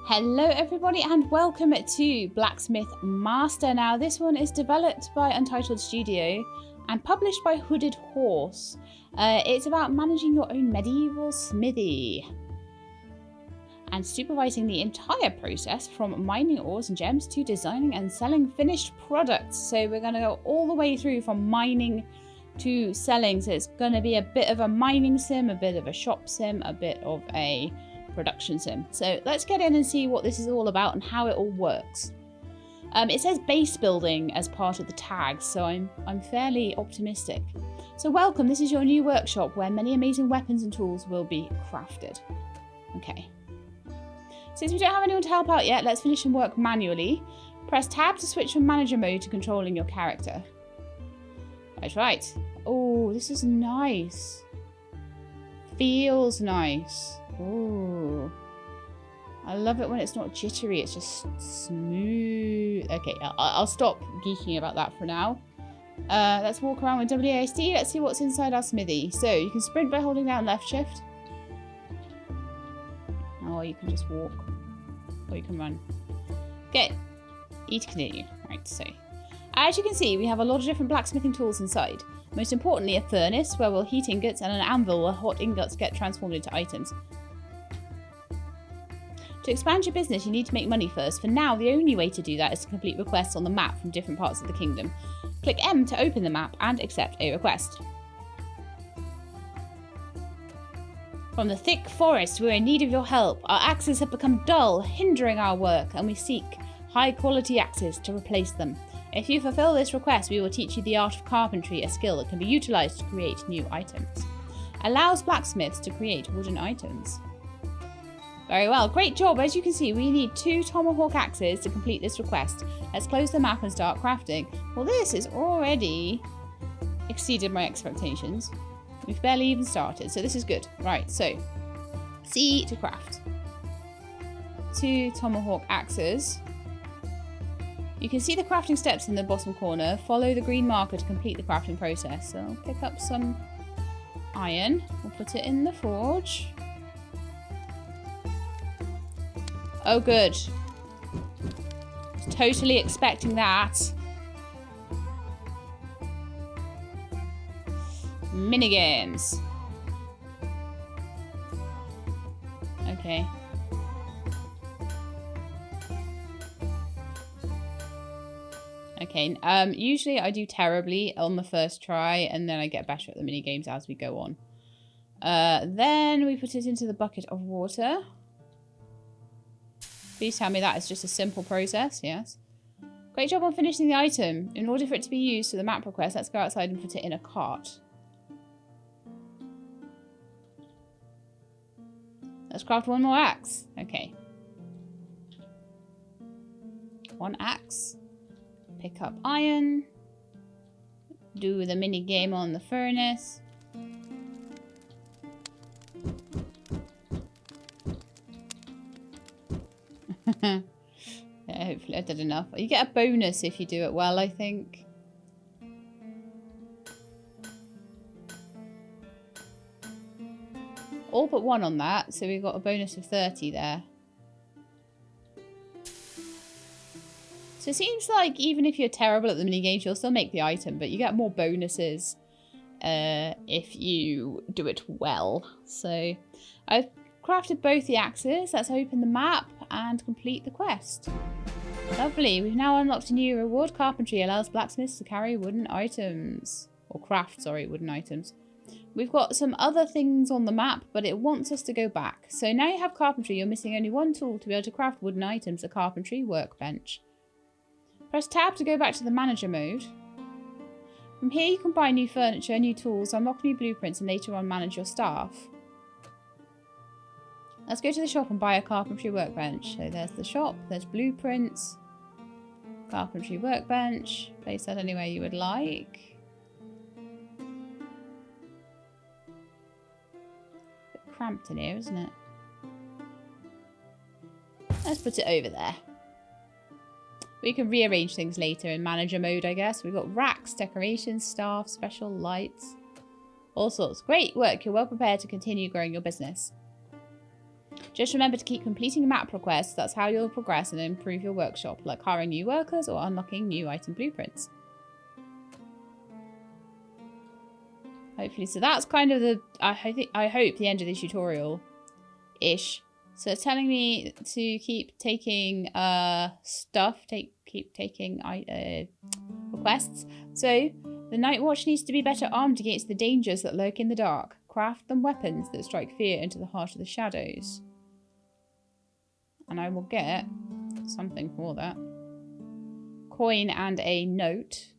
Hello everybody and welcome to Blacksmith Master. Now this one is developed by Untitled Studio and published by Hooded Horse. It's about managing your own medieval smithy and supervising the entire process from mining ores and gems to designing and selling finished products. So we're going to go all the way through from mining to selling. So it's going to be a bit of a mining sim, a bit of a shop sim, a bit of a production sim. So let's get in and see what this is all about and how it all works. It says base building as part of the tag, so I'm fairly optimistic. So welcome, this is your new workshop where many amazing weapons and tools will be crafted. Okay. Since we don't have anyone to help out yet, let's finish some work manually. Press tab to switch from manager mode to controlling your character. That's right. Oh, this is nice. Feels nice. Ooh. I love it when it's not jittery, it's just smooth. Okay, I'll stop geeking about that for now. Let's walk around with WASD. Let's see what's inside our smithy. So you can sprint by holding down left shift. Or you can just walk. Or you can run. Okay. E to continue. Right, so. As you can see, we have a lot of different blacksmithing tools inside. Most importantly, a furnace where we'll heat ingots and an anvil where hot ingots get transformed into items. To expand your business, you need to make money first. For now, the only way to do that is to complete requests on the map from different parts of the kingdom. Click M to open the map and accept a request. From the thick forest, we're in need of your help. Our axes have become dull, hindering our work, and we seek high-quality axes to replace them. If you fulfill this request, we will teach you the art of carpentry, a skill that can be utilised to create new items. Allows blacksmiths to create wooden items. Very well, great job. As you can see, we need 2 tomahawk axes to complete this request. Let's close the map and start crafting. Well, this is already exceeded my expectations. We've barely even started, so this is good. Right, so C to craft. 2 tomahawk axes. You can see the crafting steps in the bottom corner. Follow the green marker to complete the crafting process. So I'll pick up some iron. We'll put it in the forge. Oh, good. Totally expecting that. Minigames. Okay. Okay, usually I do terribly on the first try and then I get better at the minigames as we go on. Then we put it into the bucket of water. Please tell me that is just a simple process, yes. Great job on finishing the item. In order for it to be used for the map request, let's go outside and put it in a cart. Let's craft 1 more axe. Okay. 1 axe. Pick up iron. Do the mini game on the furnace. Yeah, hopefully I did enough. You get a bonus if you do it well, I think. All but 1 on that, so we got a bonus of 30 there. So it seems like even if you're terrible at the minigames, you'll still make the item, but you get more bonuses if you do it well. So I've crafted both the axes. Let's open the map and complete the quest. Lovely. We've now unlocked a new reward. Carpentry allows blacksmiths to carry wooden items. Or craft, sorry, wooden items. We've got some other things on the map, but it wants us to go back. So now you have carpentry. You're missing only 1 tool to be able to craft wooden items, a carpentry workbench. Press tab to go back to the manager mode. From here you can buy new furniture, new tools, unlock new blueprints, and later on manage your staff. Let's go to the shop and buy a carpentry workbench. So there's the shop, there's blueprints, carpentry workbench. Place that anywhere you would like. A bit cramped in here, isn't it? Let's put it over there. We can rearrange things later in manager mode, I guess. We've got racks, decorations, staff, special lights. All sorts. Great work. You're well prepared to continue growing your business. Just remember to keep completing map requests. That's how you'll progress and improve your workshop, like hiring new workers or unlocking new item blueprints. Hopefully, so that's kind of the, I hope the end of the tutorial-ish. So it's telling me to keep taking stuff, keep taking requests. So the Night Watch needs to be better armed against the dangers that lurk in the dark. Craft them weapons that strike fear into the heart of the shadows. And I will get something for that. Coin and a note.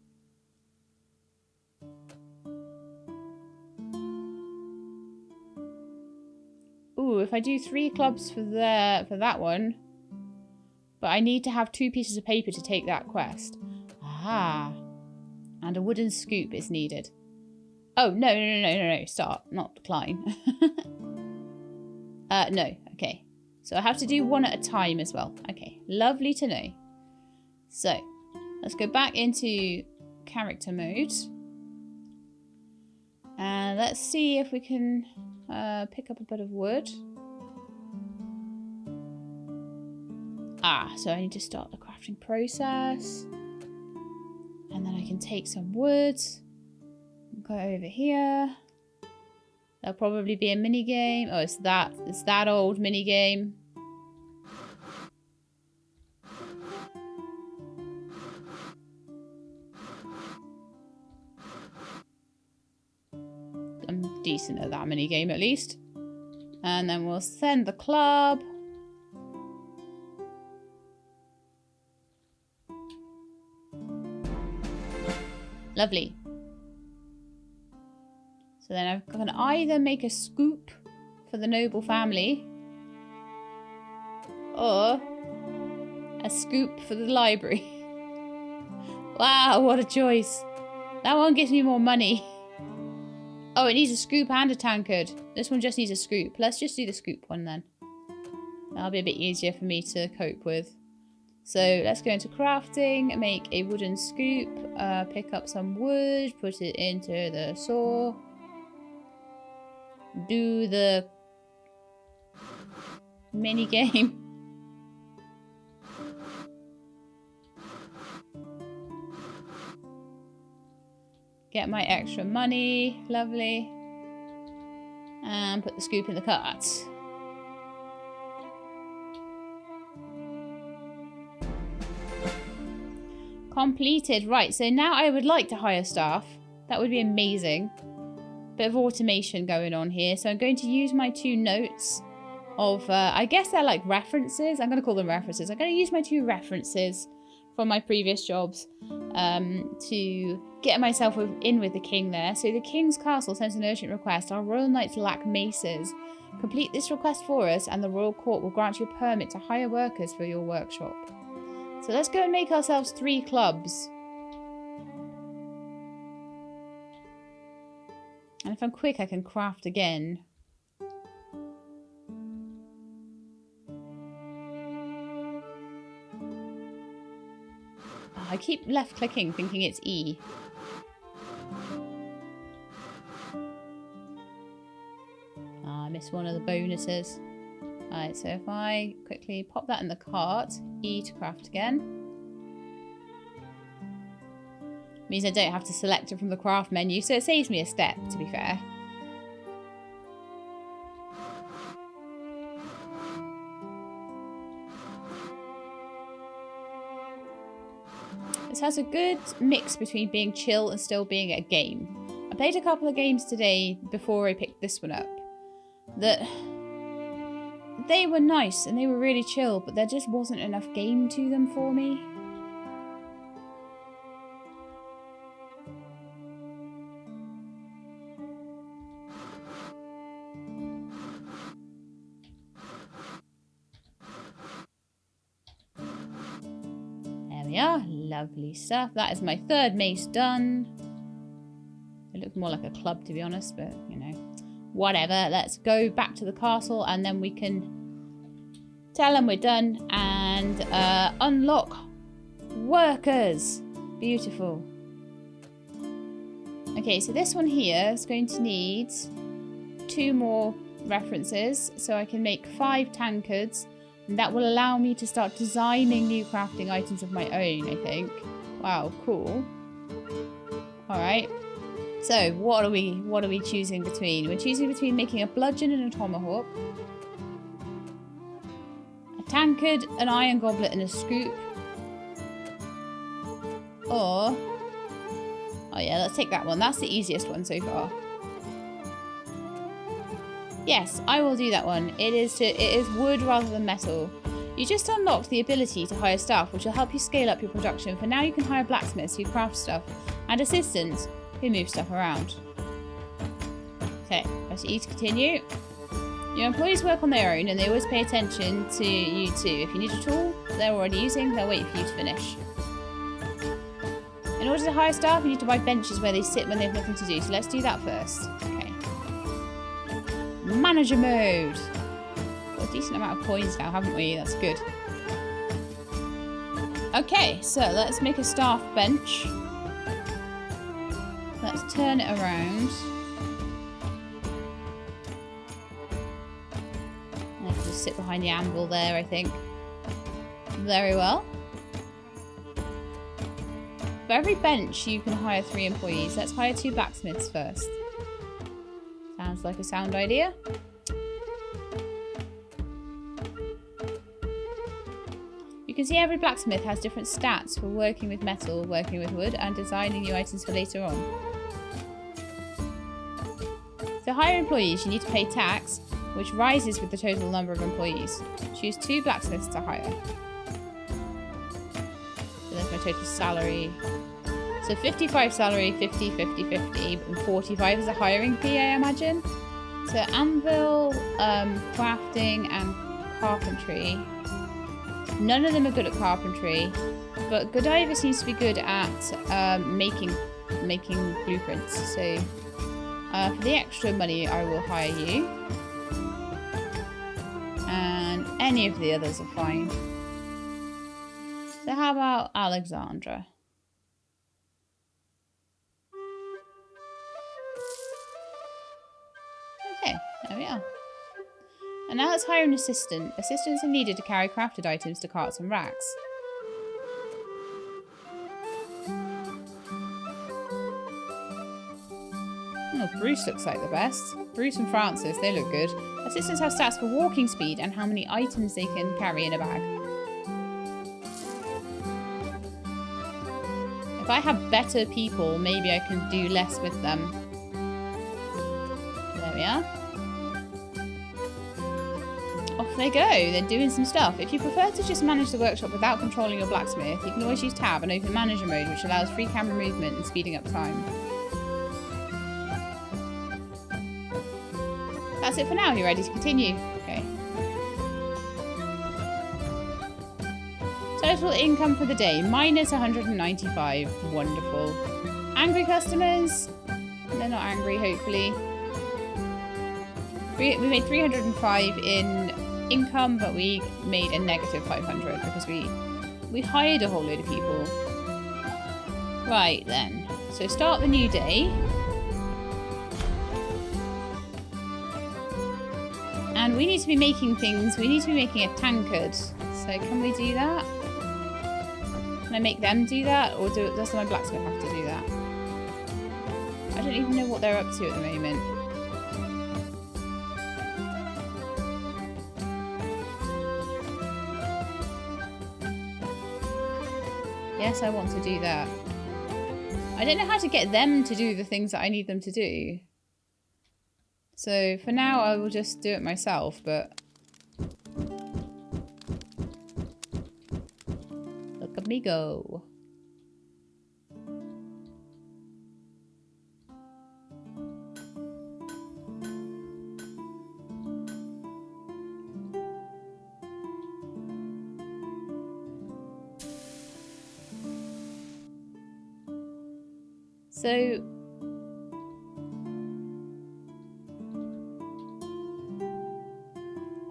Ooh, if I do 3 clubs for that one. But I need to have 2 pieces of paper to take that quest. Ah. And a wooden scoop is needed. Oh, no. Start, not decline. No. Okay. So I have to do 1 at a time as well. Okay. Lovely to know. So, let's go back into character mode. And let's see if we can pick up a bit of wood. Ah, so I need to start the crafting process. And then I can take some wood. Go over here. There'll probably be a mini game. Oh, it's that old mini game. I'm decent at that mini game at least. And then we'll send the club. Lovely. So then I can either make a scoop for the noble family or a scoop for the library. Wow, what a choice. That one gives me more money. Oh, it needs a scoop and a tankard. This one just needs a scoop. Let's just do the scoop one then. That'll be a bit easier for me to cope with. So let's go into crafting, make a wooden scoop, pick up some wood, put it into the saw. Do the mini game. Get my extra money, lovely. And put the scoop in the cart. Completed. Right, so now I would like to hire staff. That would be amazing. Bit of automation going on here. So I'm going to use my 2 notes of, I guess they're like references. I'm going to call them references. I'm going to use my 2 references from my previous jobs to get myself in with the king there. So the king's castle sends an urgent request. Our royal knights lack maces. Complete this request for us and the royal court will grant you a permit to hire workers for your workshop. So let's go and make ourselves 3 clubs. And if I'm quick, I can craft again. I keep left clicking thinking it's E. I missed one of the bonuses. Alright, so if I quickly pop that in the cart, E to craft again. Means I don't have to select it from the craft menu, so it saves me a step, to be fair. This has a good mix between being chill and still being a game. I played a couple of games today before I picked this one up. They were nice and they were really chill, but there just wasn't enough game to them for me. There we are, lovely stuff. That is my 3rd mace done. It looks more like a club to be honest, but you know, whatever. Let's go back to the castle and then we can tell them we're done and unlock workers. Beautiful. Okay, so this one here is going to need 2 more references, so I can make 5 tankards, and that will allow me to start designing new crafting items of my own, I think. Wow, cool. Alright. So, what are we choosing between? We're choosing between making a bludgeon and a tomahawk, a tankard, an iron goblet, and a scoop. Or... oh yeah, let's take that one. That's the easiest one so far. Yes, I will do that one. It is wood rather than metal. You just unlocked the ability to hire staff, which will help you scale up your production. For now, you can hire blacksmiths who craft stuff and assistants who move stuff around. Okay, press E to continue. Your employees work on their own and they always pay attention to you too. If you need a tool they're already using, they'll wait for you to finish. In order to hire staff, you need to buy benches where they sit when they have nothing to do. So let's do that first. Okay. Manager mode. Got a decent amount of coins now, haven't we? That's good. Okay, so let's make a staff bench. Let's turn it around. I can just sit behind the anvil there, I think. Very well. For every bench, you can hire 3 employees. Let's hire 2 blacksmiths first. Sounds like a sound idea. You can see every blacksmith has different stats for working with metal, working with wood, and designing new items for later on. To hire employees, you need to pay tax, which rises with the total number of employees. Choose 2 blacksmiths to hire. So there's my total salary. So 55 salary, 50, 50, 50, and 45 is a hiring fee, I imagine. So anvil, crafting, and carpentry. None of them are good at carpentry, but Godiva seems to be good at making blueprints. So for the extra money, I will hire you. And any of the others are fine. So how about Alexandra? Okay, there we are. And now let's hire an assistant. Assistants are needed to carry crafted items to carts and racks. Oh, Bruce looks like the best. Bruce and Francis, they look good. Assistants have stats for walking speed and how many items they can carry in a bag. If I have better people, maybe I can do less with them. There we are. Off they go, they're doing some stuff. If you prefer to just manage the workshop without controlling your blacksmith, you can always use tab and open manager mode, which allows free camera movement and speeding up time. That's it for now, you're ready to continue. Okay. Total income for the day, minus 195. Wonderful. Angry customers? They're not angry, hopefully. We made 305 in income, but we made a negative 500 because we hired a whole load of people. Right then, so start the new day. And we need to be making things. We need to be making a tankard. So can we do that? Can I make them do that? Or does my blacksmith have to do that? I don't even know what they're up to at the moment. Yes, I want to do that. I don't know how to get them to do the things that I need them to do. So for now, I will just do it myself, but... look at me go. So...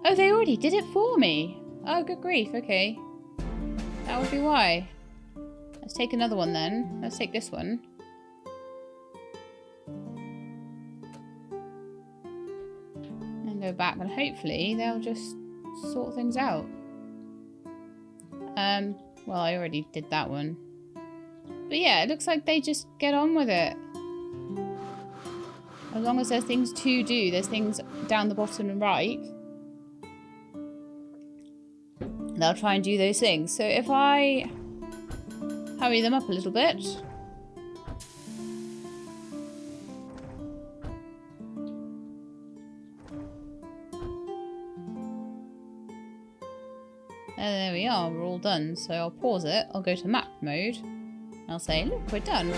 oh, they already did it for me. Oh, good grief. Okay. That would be why. Let's take another one then. Let's take this one. And go back and hopefully they'll just sort things out. Well, I already did that one. But yeah, it looks like they just get on with it. As long as there's things to do, there's things down the bottom and right, they'll try and do those things. So if I hurry them up a little bit. There we are, we're all done. So I'll pause it, I'll go to map mode, and I'll say, look, we're done.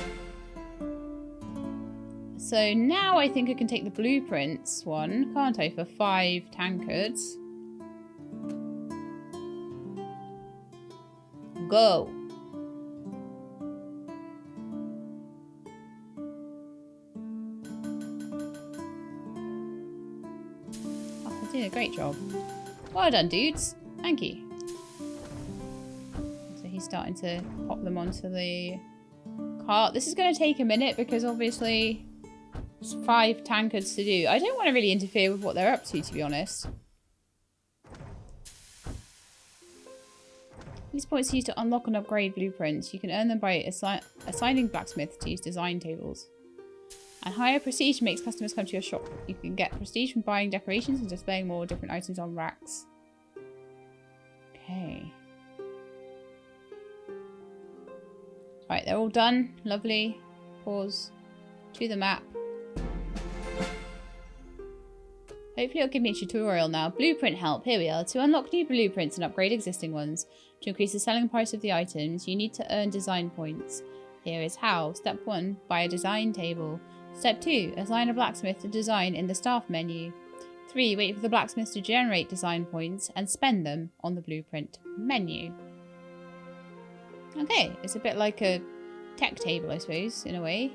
So now I think I can take the blueprints one, can't I, for 5 tankards. Go! Oh, I did a great job. Well done, dudes. Thank you. So he's starting to pop them onto the cart. This is going to take a minute because obviously there's 5 tankards to do. I don't want to really interfere with what they're up to be honest. These points are used to unlock and upgrade blueprints. You can earn them by assigning blacksmiths to use design tables. And higher prestige makes customers come to your shop. You can get prestige from buying decorations and displaying more different items on racks. Okay. Right, they're all done. Lovely. Pause. To the map. Hopefully it'll give me a tutorial now. Blueprint help. Here we are. To unlock new blueprints and upgrade existing ones. To increase the selling price of the items, you need to earn design points. Here is how. Step 1. Buy a design table. Step 2. Assign a blacksmith to design in the staff menu. 3. Wait for the blacksmith to generate design points and spend them on the blueprint menu. Okay, it's a bit like a tech table, I suppose, in a way.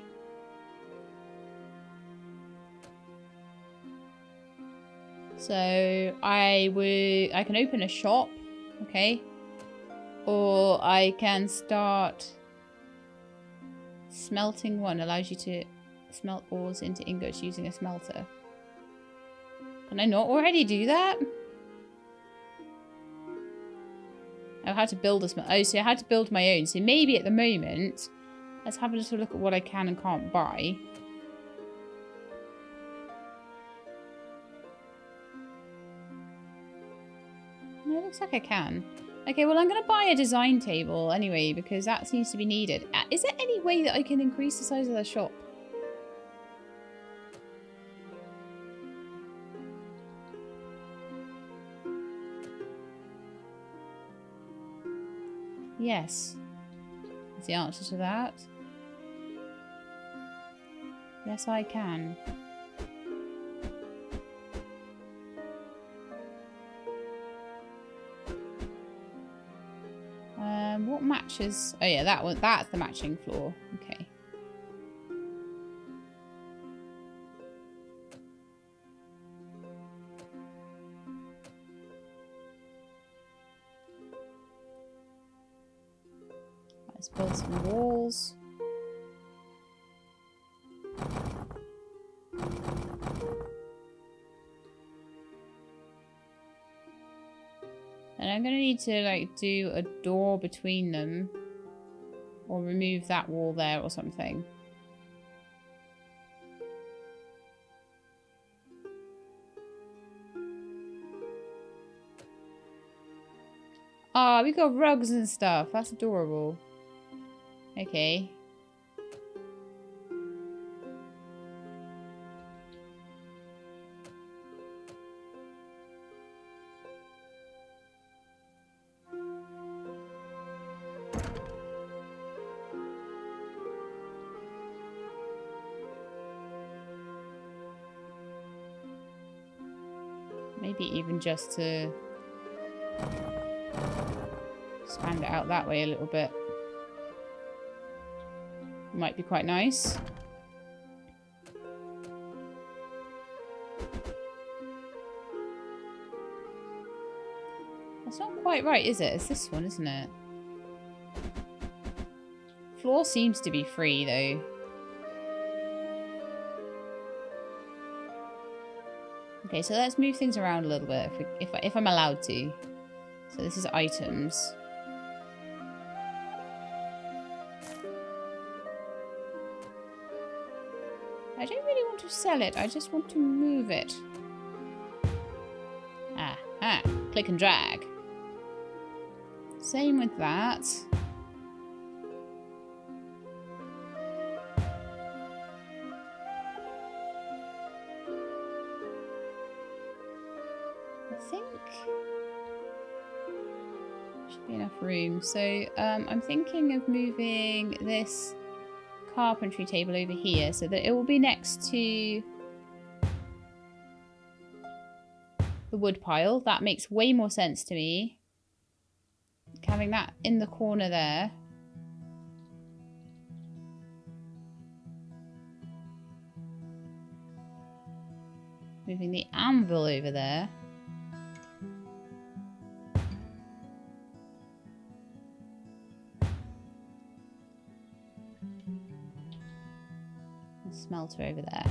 So I can open a shop, okay, or I can start smelting one. Allows you to smelt ores into ingots using a smelter. Can I not already do that? Oh, how to build a smelter. Oh, so I had to build my own. So maybe at the moment, let's have a little look at what I can and can't buy. No, it looks like I can. Okay, well, I'm going to buy a design table anyway, because that seems to be needed. Is there any way that I can increase the size of the shop? Yes. Is the answer to that? Yes, I can. What matches? Oh yeah, that one. That's the matching floor. Okay. Let's build some walls. And I'm gonna need to like do a door between them, or remove that wall there or something. Ah, we got rugs and stuff. That's adorable. Okay. Maybe even just to expand it out that way a little bit. Might be quite nice. That's not quite right, is it? It's this one, isn't it? Floor seems to be free, though. Okay, so let's move things around a little bit if I'm allowed to. So this is items. I don't really want to sell it. I just want to move it. Click and drag. Same with that. I think should be enough room. So I'm thinking of moving this carpentry table over here so that it will be next to the wood pile. That makes way more sense to me. Having that in the corner there. Moving the anvil over there. Smelter over there.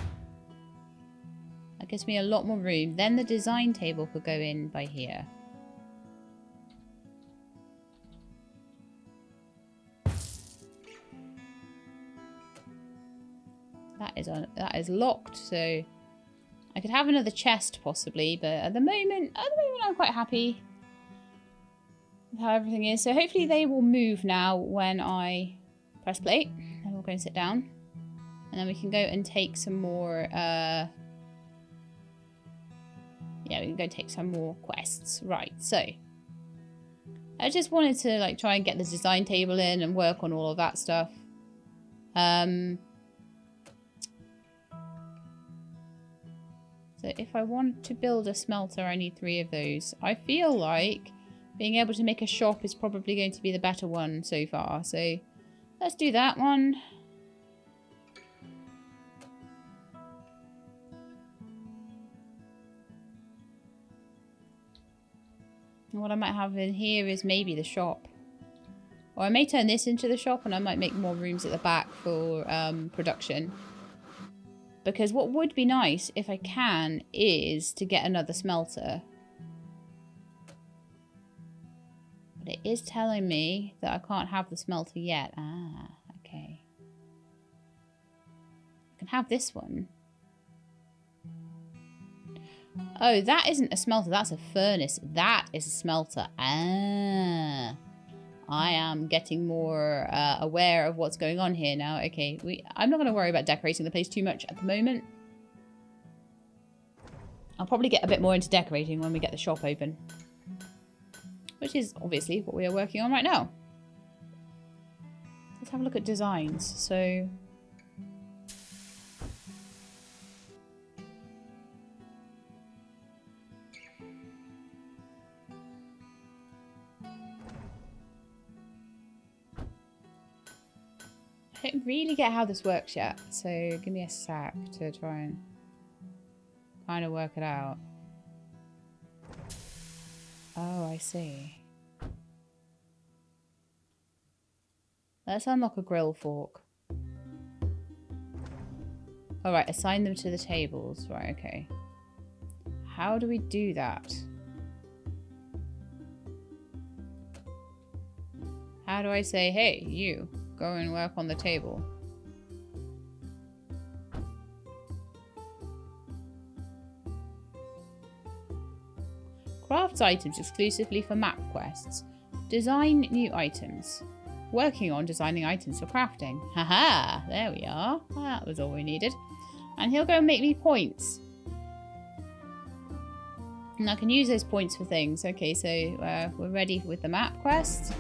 That gives me a lot more room. Then the design table could go in by here. That is locked, so I could have another chest possibly, but at the moment I'm quite happy with how everything is. So hopefully they will move now when I press play, and we'll go and sit down. And then we can go and take some more, yeah, we can go take some more quests. Right, so I just wanted to like try and get the design table in and work on all of that stuff. So if I want to build a smelter, I need 3 of those. I feel like being able to make a shop is probably going to be the better one so far. So let's do that one. And what I might have in here is maybe the shop. Or I may turn this into the shop and I might make more rooms at the back for production. Because what would be nice, if I can, is to get another smelter. But it is telling me that I can't have the smelter yet. Ah, okay. I can have this one. Oh, that isn't a smelter. That's a furnace. That is a smelter. Ah. I am getting more aware of what's going on here now. Okay, I'm not going to worry about decorating the place too much at the moment. I'll probably get a bit more into decorating when we get the shop open. Which is obviously what we are working on right now. Let's have a look at designs. So... I don't really get how this works yet, so give me a sec to try and kind of work it out. Oh, I see. Let's unlock a grill fork. Alright, assign them to the tables. Right, okay. How do we do that? How do I say, hey, you... go and work on the table. Crafts items exclusively for map quests. Design new items. Working on designing items for crafting. Haha, there we are. That was all we needed. And he'll go and make me points. And I can use those points for things. Okay, so we're ready with the map quest.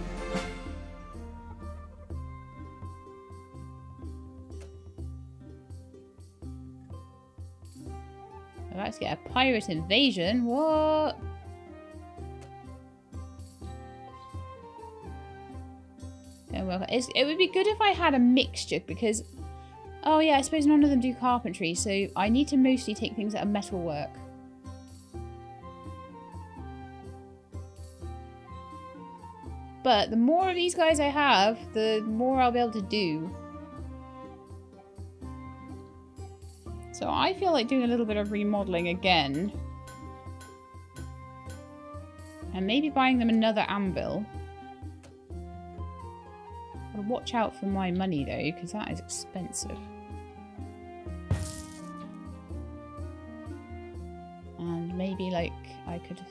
Let's get a pirate invasion. What? It would be good if I had a mixture because... oh yeah, I suppose none of them do carpentry, so I need to mostly take things that are metalwork. But the more of these guys I have, the more I'll be able to do. So I feel like doing a little bit of remodeling again. And maybe buying them another anvil. Gotta watch out for my money though, because that is expensive. And maybe like I could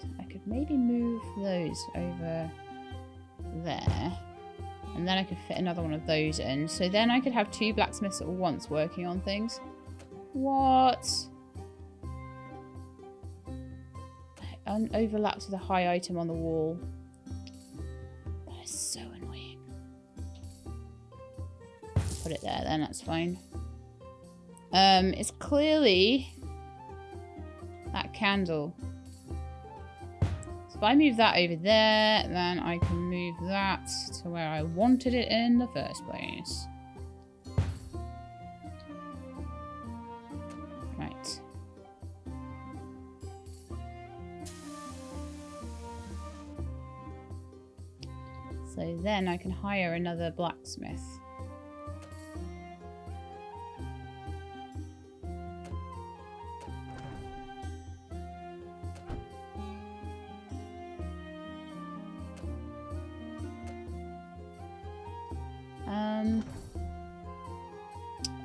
maybe move those over there. And then I could fit another one of those in. So then I could have 2 blacksmiths at once working on things. What? Overlaps with a high item on the wall. That is so annoying. Put it there then, that's fine. It's clearly that candle. So if I move that over there, then I can move that to where I wanted it in the first place. Right. So then I can hire another blacksmith.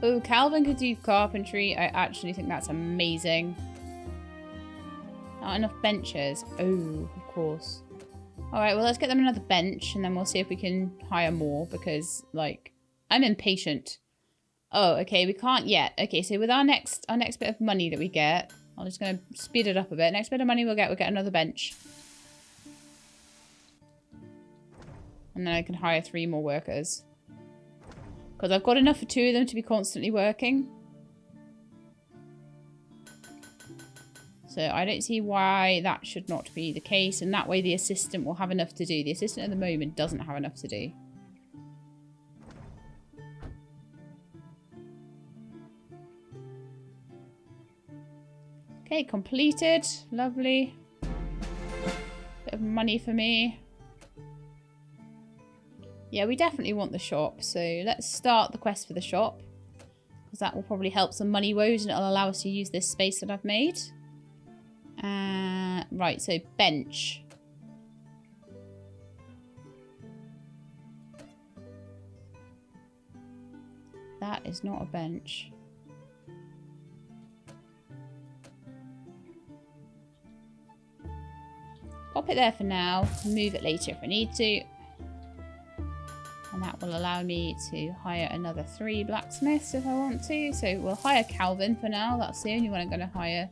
Oh, Calvin could do carpentry. I actually think that's amazing. Not enough benches. Oh, of course. Alright, well, let's get them another bench, and then we'll see if we can hire more, because, like, I'm impatient. Oh, okay, we can't yet. Okay, so with our next bit of money that we get, I'm just going to speed it up a bit. Next bit of money we'll get another bench. And then I can hire 3 more workers. Because I've got enough for 2 of them to be constantly working. So I don't see why that should not be the case. And that way the assistant will have enough to do. The assistant at the moment doesn't have enough to do. Okay, completed. Lovely. Bit of money for me. Yeah, we definitely want the shop. So let's start the quest for the shop. Because that will probably help some money woes and it'll allow us to use this space that I've made. Right, so bench. That is not a bench. Pop it there for now. Move it later if I need to. And that will allow me to hire another 3 blacksmiths if I want to. So we'll hire Calvin for now. That's the only one I'm going to hire.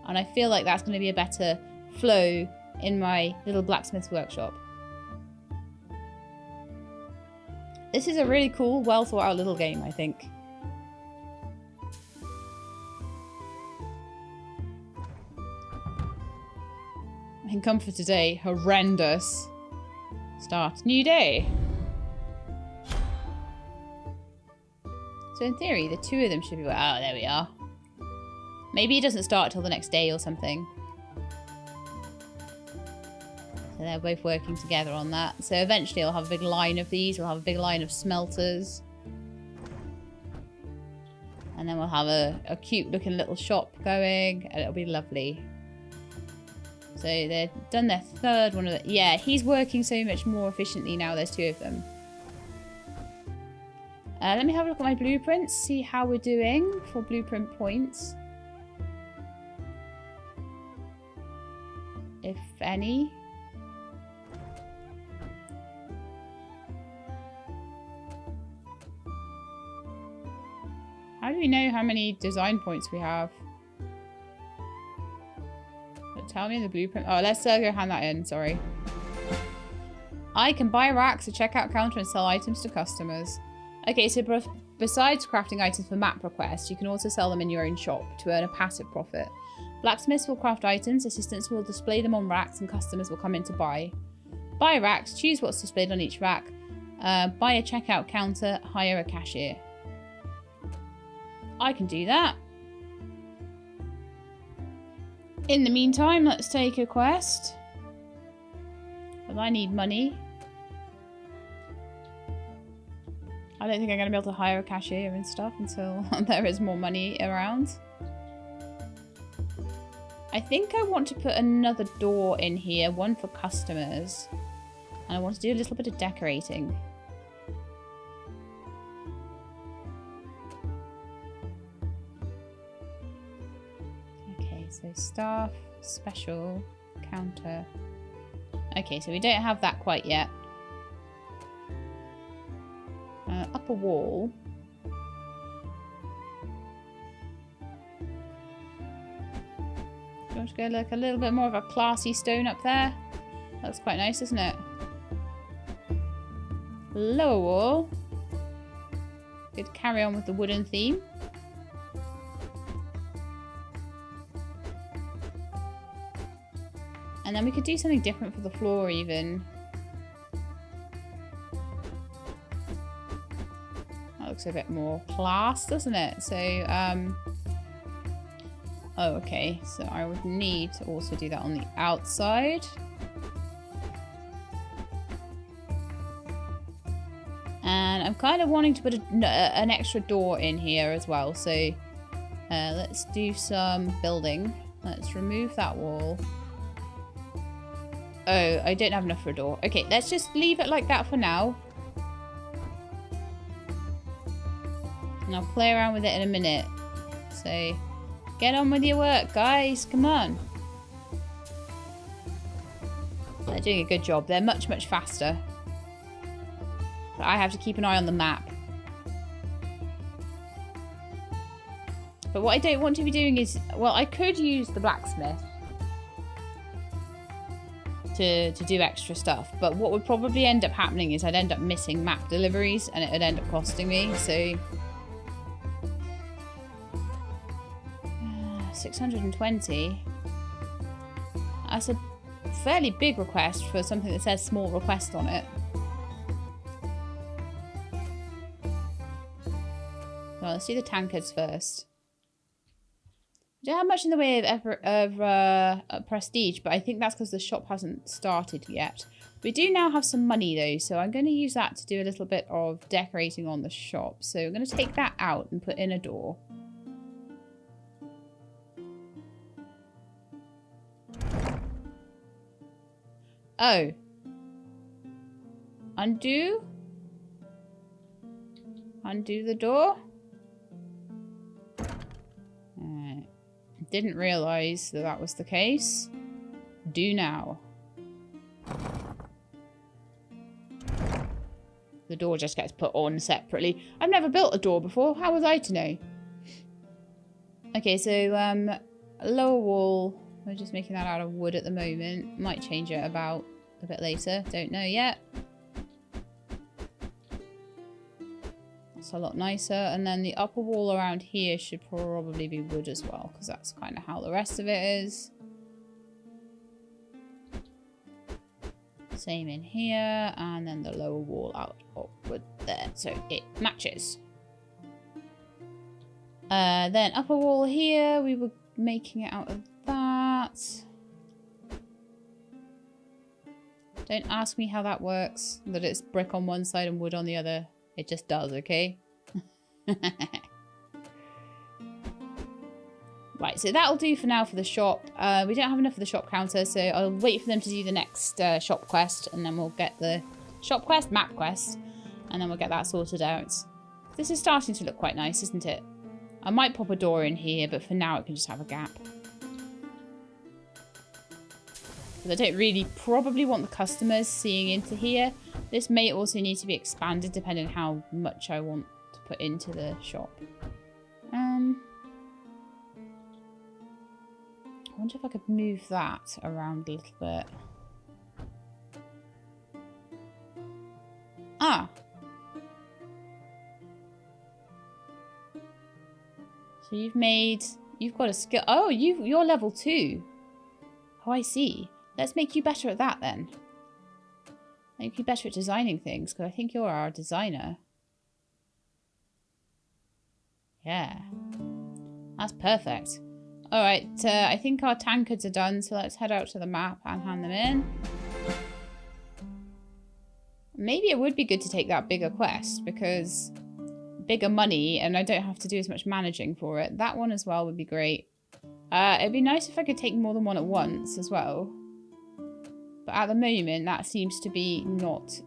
And I feel like that's going to be a better flow in my little blacksmith's workshop. This is a really cool, well thought out little game, I think. Income for today, horrendous. Start new day. So in theory, the 2 of them should be... Oh, there we are. Maybe it doesn't start till the next day or something. So they're both working together on that. So eventually I'll have a big line of these. We'll have a big line of smelters. And then we'll have a cute looking little shop going. And it'll be lovely. So they've done their 3rd one of the... Yeah, he's working so much more efficiently now. There's 2 of them. Let me have a look at my blueprints. See how we're doing for blueprint points. If any. How do we know how many design points we have? Tell me in the blueprint. Oh, let's go hand that in. Sorry. I can buy racks, a checkout counter, and sell items to customers. Okay, so besides crafting items for map requests, you can also sell them in your own shop to earn a passive profit. Blacksmiths will craft items, assistants will display them on racks, and customers will come in to buy. Buy racks, choose what's displayed on each rack. Buy a checkout counter, hire a cashier. I can do that. In the meantime, let's take a quest. But I need money. I don't think I'm going to be able to hire a cashier and stuff until there is more money around. I think I want to put another door in here, one for customers. And I want to do a little bit of decorating. Okay, so staff, special, counter. Okay, so we don't have that quite yet. Upper wall. Do you want to go like a little bit more of a classy stone up there? That's quite nice, isn't it? Lower wall. Could carry on with the wooden theme. And then we could do something different for the floor even. That looks a bit more class, doesn't it? So, oh, okay. So I would need to also do that on the outside. And I'm kind of wanting to put an extra door in here as well. So let's do some building. Let's remove that wall. Oh, I don't have enough for a door. Okay, let's just leave it like that for now. And I'll play around with it in a minute. So, get on with your work, guys. Come on. They're doing a good job. They're much, much faster. But I have to keep an eye on the map. But what I don't want to be doing is... Well, I could use the blacksmith to do extra stuff, but what would probably end up happening is I'd end up missing map deliveries and it would end up costing me, so 620. That's a fairly big request for something that says small request on it. Well, let's do the tankards first. We don't have much in the way of prestige, but I think that's because the shop hasn't started yet. We do now have some money though, so I'm going to use that to do a little bit of decorating on the shop. So I'm going to take that out and put in a door. Oh. Undo. Undo the door. Alright. Didn't realise that that was the case. Do now. The door just gets put on separately. I've never built a door before. How was I to know? Okay, so lower wall. We're just making that out of wood at the moment. Might change it about a bit later. Don't know yet. That's a lot nicer. And then the upper wall around here should probably be wood as well, because that's kind of how the rest of it is. Same in here, and then the lower wall out of wood there, so it matches. Then upper wall here, we were making it out of that. Don't ask me how that works, that it's brick on one side and wood on the other. It just does, okay? Right, so that'll do for now for the shop. We don't have enough for the shop counter, so I'll wait for them to do the next shop quest, and then we'll get the shop quest, map quest, and then we'll get that sorted out. This is starting to look quite nice, isn't it? I might pop a door in here, but for now it can just have a gap. Because I don't really probably want the customers seeing into here. This may also need to be expanded depending on how much I want to put into the shop. I wonder if I could move that around a little bit. Ah! So you've got a skill. Oh, you're level 2. Oh, I see. Let's make you better at that then. Make you better at designing things, because I think you're our designer. Yeah. That's perfect. Alright, I think our tankards are done, so let's head out to the map and hand them in. Maybe it would be good to take that bigger quest, because bigger money, and I don't have to do as much managing for it. That one as well would be great. It'd be nice if I could take more than one at once as well. But at the moment, that seems to be not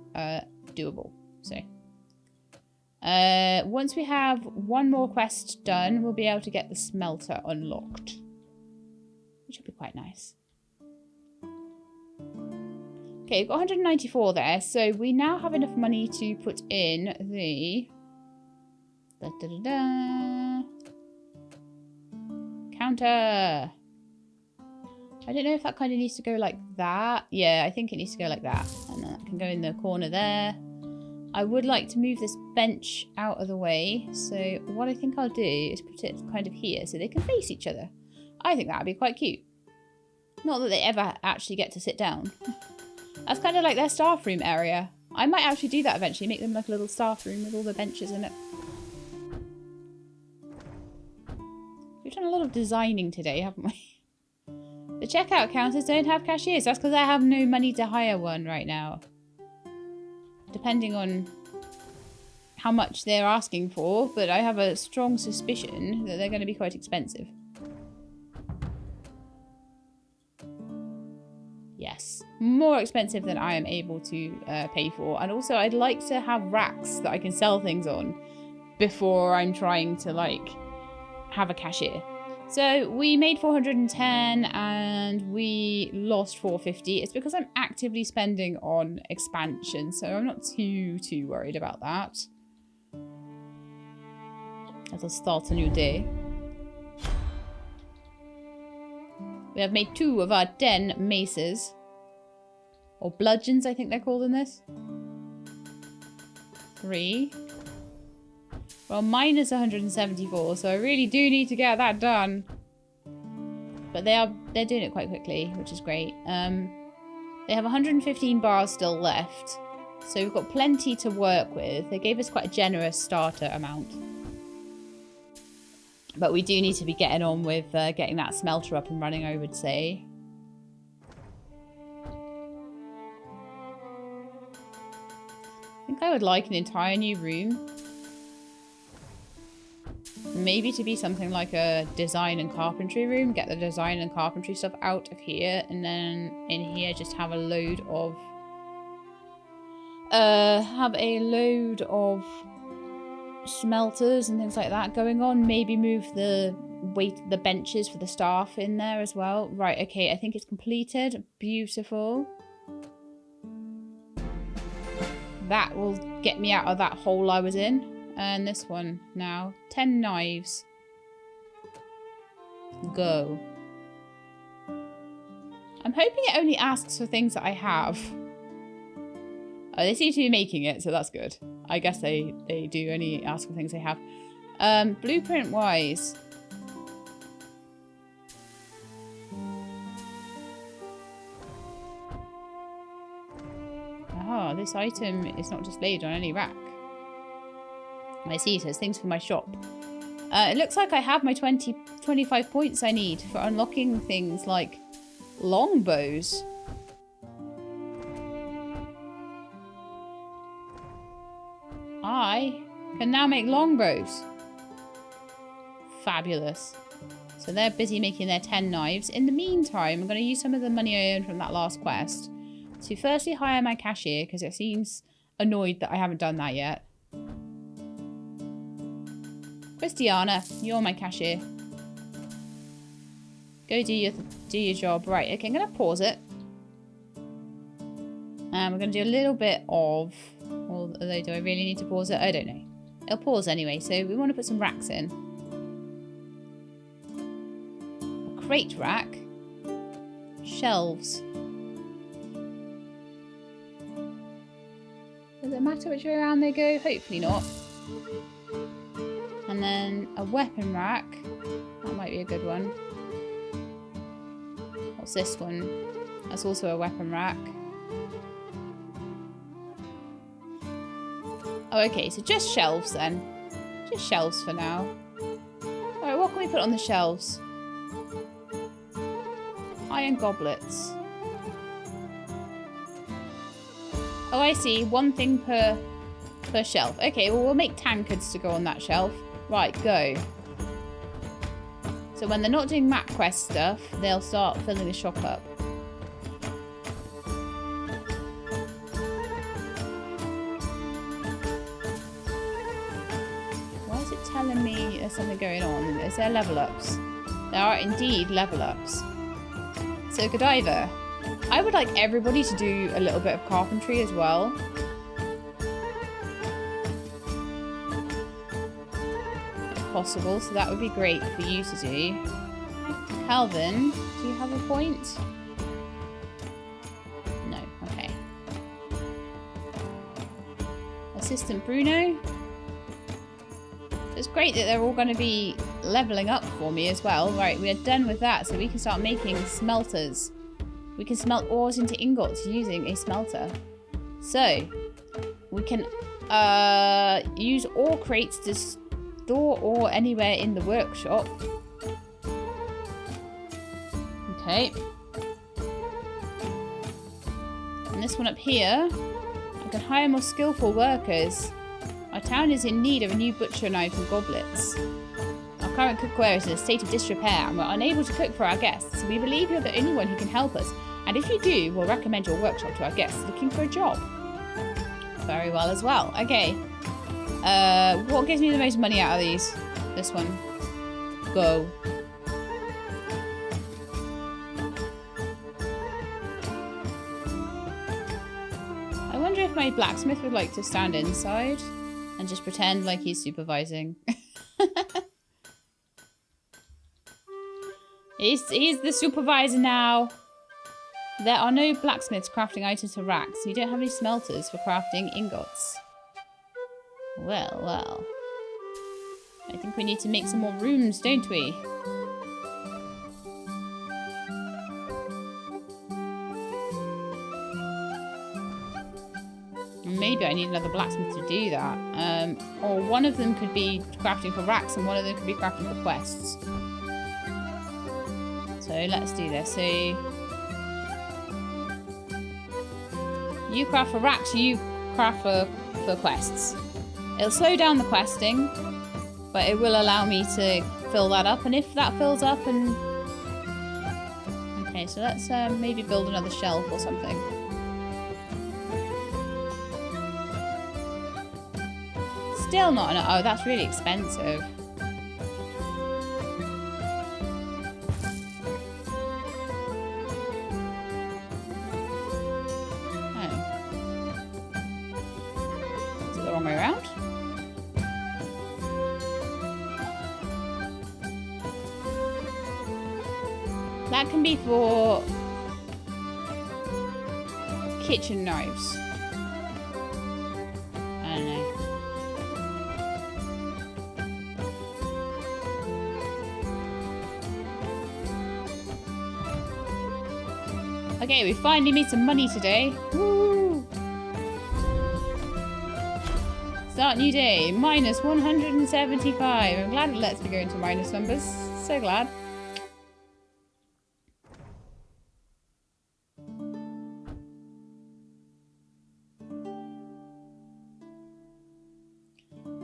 doable. So, once we have one more quest done, we'll be able to get the smelter unlocked. Which will be quite nice. Okay, we've got 194 there. So we now have enough money to put in the... counter. I don't know if that kind of needs to go like that. Yeah, I think it needs to go like that. And that can go in the corner there. I would like to move this bench out of the way. So what I think I'll do is put it kind of here so they can face each other. I think that would be quite cute. Not that they ever actually get to sit down. That's kind of like their staff room area. I might actually do that eventually. Make them like a little staff room with all the benches in it. We've done a lot of designing today, haven't we? The checkout counters don't have cashiers. That's because I have no money to hire one right now. Depending on how much they're asking for, but I have a strong suspicion that they're going to be quite expensive. Yes, more expensive than I am able to pay for. And also I'd like to have racks that I can sell things on before I'm trying to like have a cashier. So we made 410 and we lost 450. It's because I'm actively spending on expansion, so I'm not too worried about that. As I start a new day. We have made 2 of our 10 maces. Or bludgeons, I think they're called in this. 3. Well, minus 174, so I really do need to get that done. But they're doing it quite quickly, which is great. They have 115 bars still left. So we've got plenty to work with. They gave us quite a generous starter amount. But we do need to be getting on with getting that smelter up and running, I would say. I think I would like an entire new room. Maybe to be something like a design and carpentry room. Get the design and carpentry stuff out of here. And then in here just have a load of... smelters and things like that going on. Maybe move the benches for the staff in there as well. Right, okay, I think it's completed. Beautiful. That will get me out of that hole I was in. And this one now. 10 knives. Go. I'm hoping it only asks for things that I have. Oh, they seem to be making it, so that's good. I guess they do only ask for things they have. Blueprint-wise. Ah, this item is not displayed on any rack. I see, it says things for my shop. It looks like I have my 25 points I need for unlocking things like longbows. I can now make longbows. Fabulous. So they're busy making their 10 knives. In the meantime, I'm going to use some of the money I earned from that last quest to firstly hire my cashier, because it seems annoyed that I haven't done that yet. Christiana, you're my cashier. Go do your job. Right, okay, I'm going to pause it. And we're going to do a little bit of... Although, do I really need to pause it? I don't know. It'll pause anyway, so we want to put some racks in. A crate rack. Shelves. Does it matter which way around they go? Hopefully not. And then a weapon rack. That might be a good one. What's this one? That's also a weapon rack. Oh, okay, so just shelves then. Just shelves for now. Alright, what can we put on the shelves? Iron goblets. Oh, I see. One thing per shelf. Okay, well, we'll make tankards to go on that shelf. Right, go. So So when they're not doing map quest stuff, they'll start filling the shop up. Why is it telling me there's something going on? Is there level ups? There are indeed level ups. So Godiva, I would like everybody to do a little bit of carpentry as well. Possible, so that would be great for you to do. Calvin, do you have a point? No, okay. Assistant Bruno. It's great that they're all going to be leveling up for me as well. Right, we are done with that, so we can start making smelters. We can smelt ores into ingots using a smelter. So, we can use ore crates to store ore anywhere in the workshop. Okay. And this one up here, I can hire more skillful workers. Our town is in need of a new butcher knives and goblets. Our current cookware is in a state of disrepair and we're unable to cook for our guests. We believe you're the only one who can help us. And if you do, we'll recommend your workshop to our guests looking for a job. Very well as well. Okay. What gives me the most money out of these? This one. Go. I wonder if my blacksmith would like to stand inside and just pretend like he's supervising. He's the supervisor now. There are no blacksmiths crafting items for racks. You don't have any smelters for crafting ingots. Well, well. I think we need to make some more rooms, don't we? Maybe I need another blacksmith to do that. Or one of them could be crafting for racks and one of them could be crafting for quests. So let's do this. So you craft for racks, you craft for quests. It'll slow down the questing, but it will allow me to fill that up. And if that fills up and... Okay, so let's maybe build another shelf or something. Still not enough. Oh, that's really expensive. Way around. That can be for kitchen knives. I don't know. Okay, we finally made some money today. Woo! Start new day, minus 175. I'm glad it lets me go into minus numbers. So glad.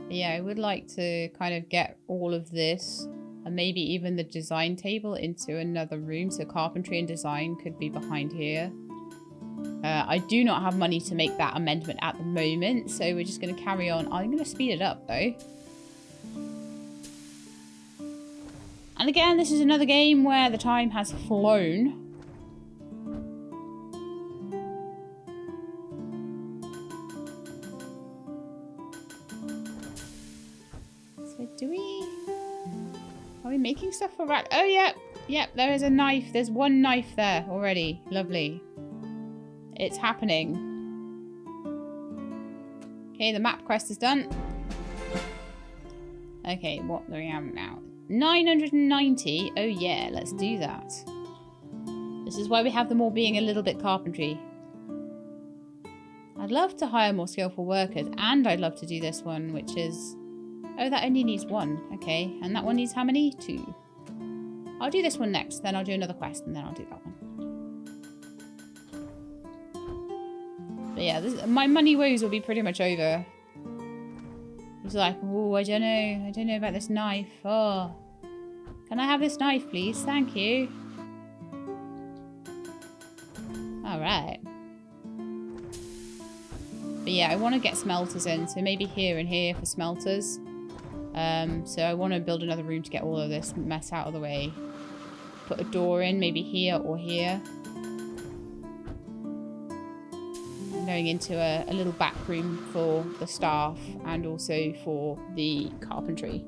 But yeah, I would like to kind of get all of this and maybe even the design table into another room. So carpentry and design could be behind here. I do not have money to make that amendment at the moment, so we're just going to carry on. I'm going to speed it up, though. And again, this is another game where the time has flown. So do we... Are we making stuff for rack? Oh, yeah. Yep, there is a knife. There's one knife there already. Lovely. It's happening. Okay, the map quest is done. Okay, what do we have now? 990. Oh yeah, let's do that. This is why we have them all being a little bit carpentry. I'd love to hire more skillful workers, and I'd love to do this one, which is... Oh, that only needs one. Okay, and that one needs how many? 2. I'll do this one next, then I'll do another quest, and then I'll do that one. But yeah, my money woes will be pretty much over. He's like, oh, I don't know about this knife. Oh, Can I have this knife, please? Thank you. Alright. But yeah, I want to get smelters in. So maybe here and here for smelters. So I want to build another room to get all of this mess out of the way. Put a door in, maybe here or here. I'm going into a little back room for the staff and also for the carpentry.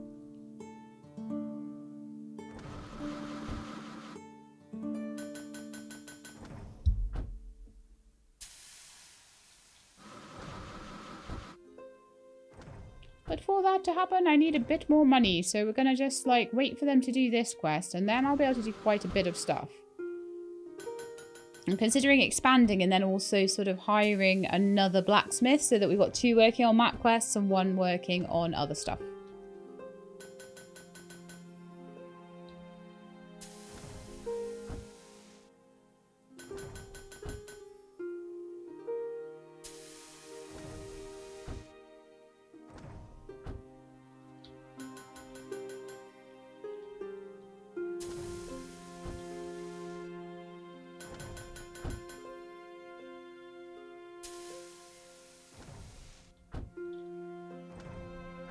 But for that to happen, I need a bit more money. So we're going to just like wait for them to do this quest and then I'll be able to do quite a bit of stuff. I'm considering expanding and then also sort of hiring another blacksmith so that we've got 2 working on map quests and 1 working on other stuff.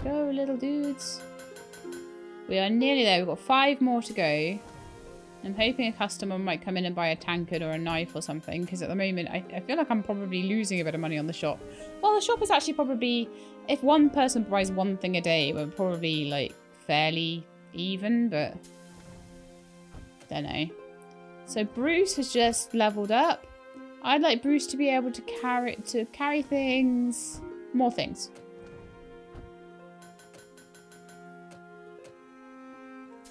Go, little dudes. We are nearly there. We've got 5 more to go. I'm hoping a customer might come in and buy a tankard or a knife or something, because at the moment I feel like I'm probably losing a bit of money on the shop. Well, the shop is actually probably, if one person buys 1 thing a day, we're probably like fairly even, but don't know. So Bruce has just leveled up. I'd like Bruce to be able to carry things, more things.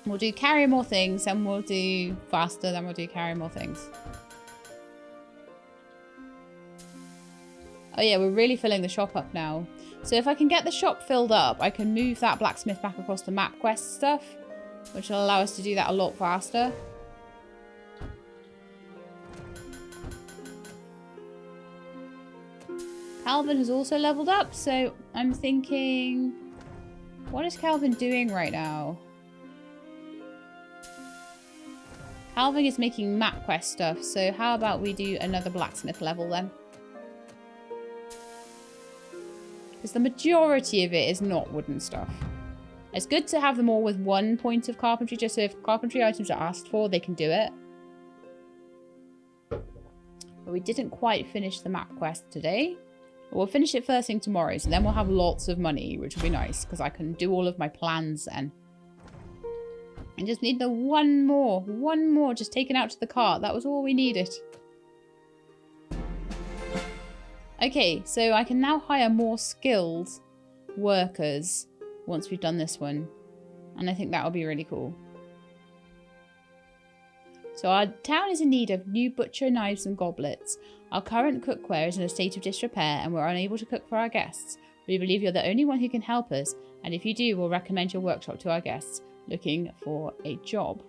We'll do carry more things, then we'll do faster, then we'll do carry more things. Oh yeah, we're really filling the shop up now. So if I can get the shop filled up, I can move that blacksmith back across the map quest stuff, which will allow us to do that a lot faster. Calvin has also leveled up, so I'm thinking, what is Calvin doing right now? Calvin is making map quest stuff, so how about we do another blacksmith level then? Because the majority of it is not wooden stuff. It's good to have them all with 1 point of carpentry, just so if carpentry items are asked for, they can do it. But we didn't quite finish the map quest today. We'll finish it first thing tomorrow, so then we'll have lots of money, which will be nice, because I can do all of my plans then. I just need the one more just taken out to the cart. That was all we needed. Okay, so I can now hire more skilled workers once we've done this one. And I think that will be really cool. So our town is in need of new butcher knives and goblets. Our current cookware is in a state of disrepair and we're unable to cook for our guests. We believe you're the only one who can help us, and if you do, we'll recommend your workshop to our guests looking for a job.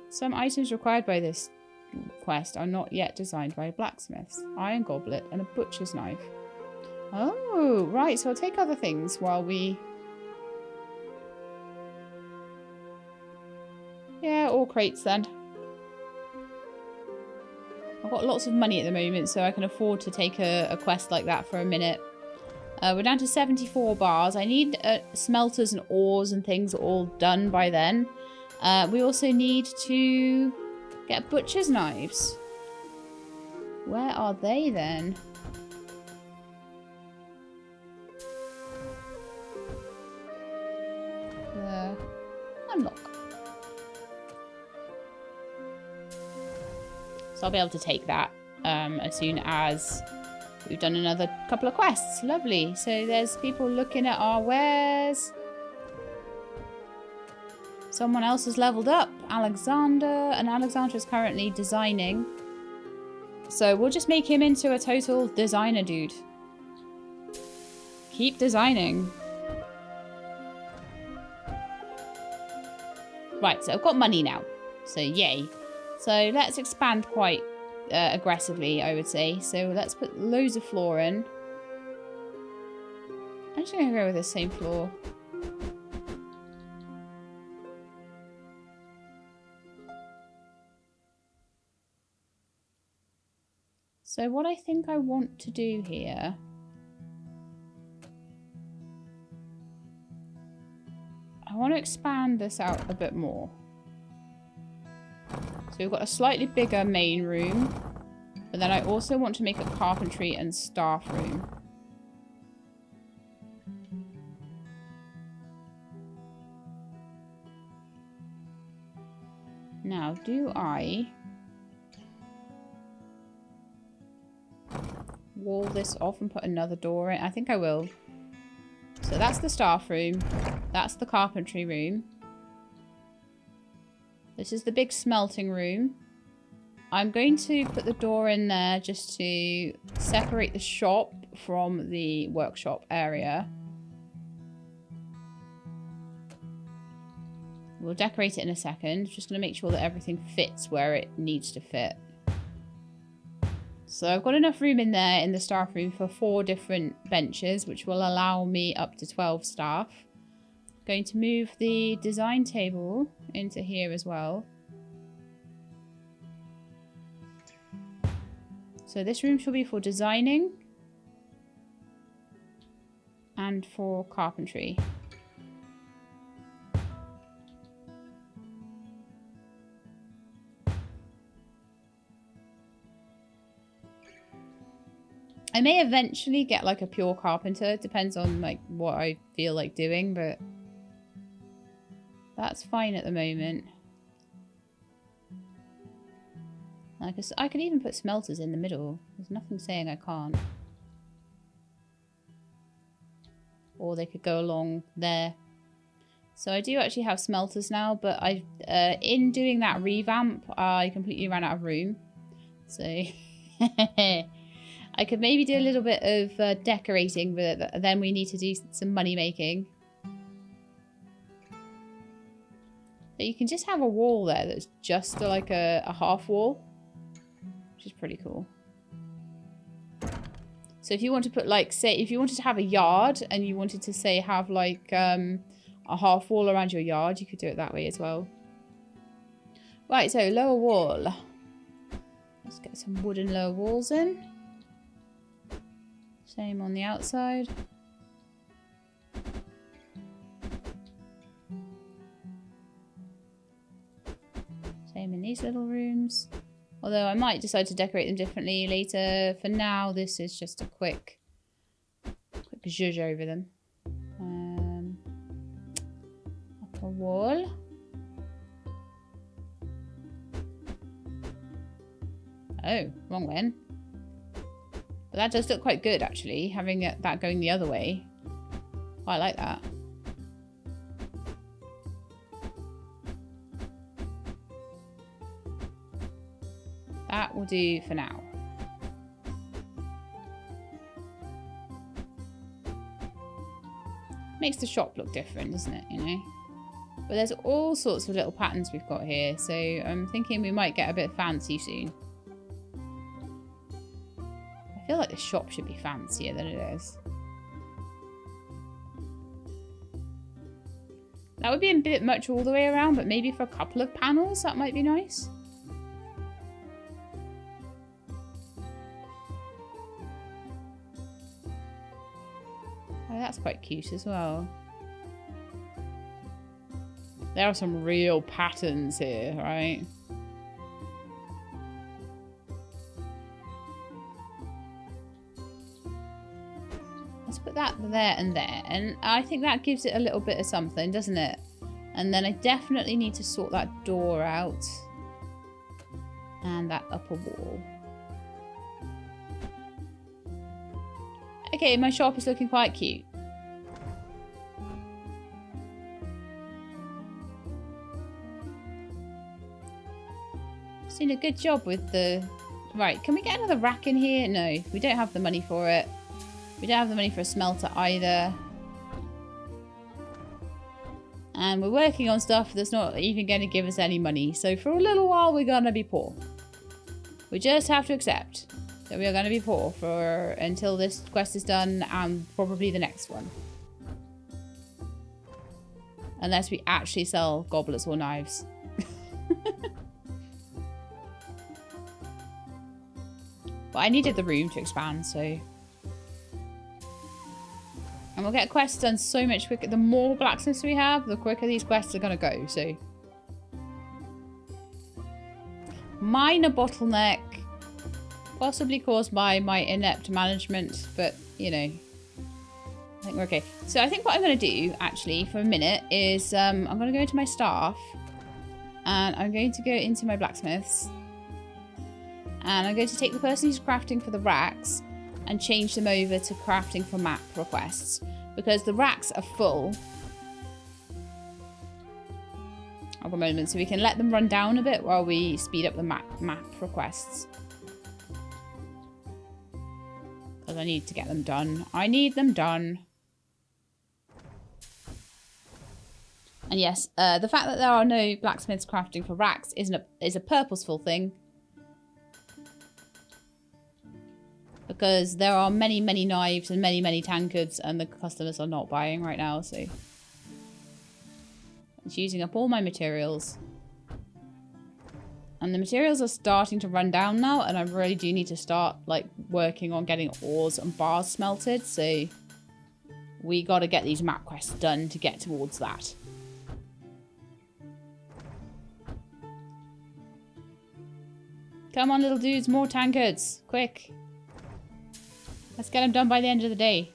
Some items required by this quest are not yet designed by blacksmiths. Iron goblet and a butcher's knife. Oh, right, so I'll take other things while we... Yeah, all crates then. I've got lots of money at the moment, so I can afford to take a quest like that for a minute. We're down to 74 bars. I need smelters and ores and things all done by then. We also need to get butcher's knives. Where are they then? Unlock. So I'll be able to take that as soon as we've done another couple of quests. Lovely. So there's people looking at our wares. Someone else has leveled up. Alexander. And Alexander is currently designing. So we'll just make him into a total designer dude. Keep designing. Right, so I've got money now. So yay. So let's expand quite aggressively, I would say. So let's put loads of floor in. I'm just gonna go with the same floor. So what I think I want to do here, I want to expand this out a bit more. So we've got a slightly bigger main room, but then I also want to make a carpentry and staff room. Now, do I wall this off and put another door in? I think I will. So that's the staff room. That's the carpentry room. This is the big smelting room. I'm going to put the door in there just to separate the shop from the workshop area. We'll decorate it in a second. Just going to make sure that everything fits where it needs to fit. So I've got enough room in there in the staff room for 4 different benches, which will allow me up to 12 staff. I'm going to move the design table into here as well. So this room shall be for designing and for carpentry. I may eventually get like a pure carpenter. It depends on like what I feel like doing, but that's fine at the moment. Like I could even put smelters in the middle. There's nothing saying I can't. Or they could go along there. So I do actually have smelters now, but I, in doing that revamp, I completely ran out of room. So I could maybe do a little bit of decorating, but then we need to do some money making. But you can just have a wall there that's just like a half wall, which is pretty cool. So if you want to put like, say, if you wanted to have a yard and you wanted to say have like a half wall around your yard, you could do it that way as well. Right, so lower wall. Let's get some wooden lower walls in. Same on the outside. Same in these little rooms. Although I might decide to decorate them differently later. For now, this is just a quick zhuzh over them. Upper wall. Oh, wrong one. But that does look quite good, actually, having that going the other way. Oh, I like that. That will do for now. Makes the shop look different, doesn't it, you know? But there's all sorts of little patterns we've got here, so I'm thinking we might get a bit fancy soon. I feel like the shop should be fancier than it is. That would be a bit much all the way around, but maybe for a couple of panels, that might be nice. Oh, that's quite cute as well. There are some real patterns here, right? Let's put that there and there. And I think that gives it a little bit of something, doesn't it? And then I definitely need to sort that door out. And that upper wall. Okay, my shop is looking quite cute. Just doing a good job with the... Right, can we get another rack in here? No, we don't have the money for it. We don't have the money for a smelter either. And we're working on stuff that's not even going to give us any money. So for a little while, we're going to be poor. We just have to accept that we are going to be poor for until this quest is done and probably the next one. Unless we actually sell goblets or knives. But I needed the room to expand, so... And we'll get quests done so much quicker. The more blacksmiths we have, the quicker these quests are going to go, so... Minor bottleneck. Possibly caused by my inept management, but, you know... I think we're okay. So I think what I'm going to do, actually, for a minute, is I'm going to go into my staff. And I'm going to go into my blacksmiths. And I'm going to take the person who's crafting for the racks and change them over to crafting for map requests. Because the racks are full at the moment. So we can let them run down a bit while we speed up the map requests. Because I need to get them done. I need them done. And yes, the fact that there are no blacksmiths crafting for racks is a purposeful thing. Because there are many, many knives and many, many tankards and the customers are not buying right now, so... It's using up all my materials. And the materials are starting to run down now, and I really do need to start, like, working on getting ores and bars smelted, so... We gotta get these map quests done to get towards that. Come on, little dudes, more tankards. Quick. Let's get them done by the end of the day.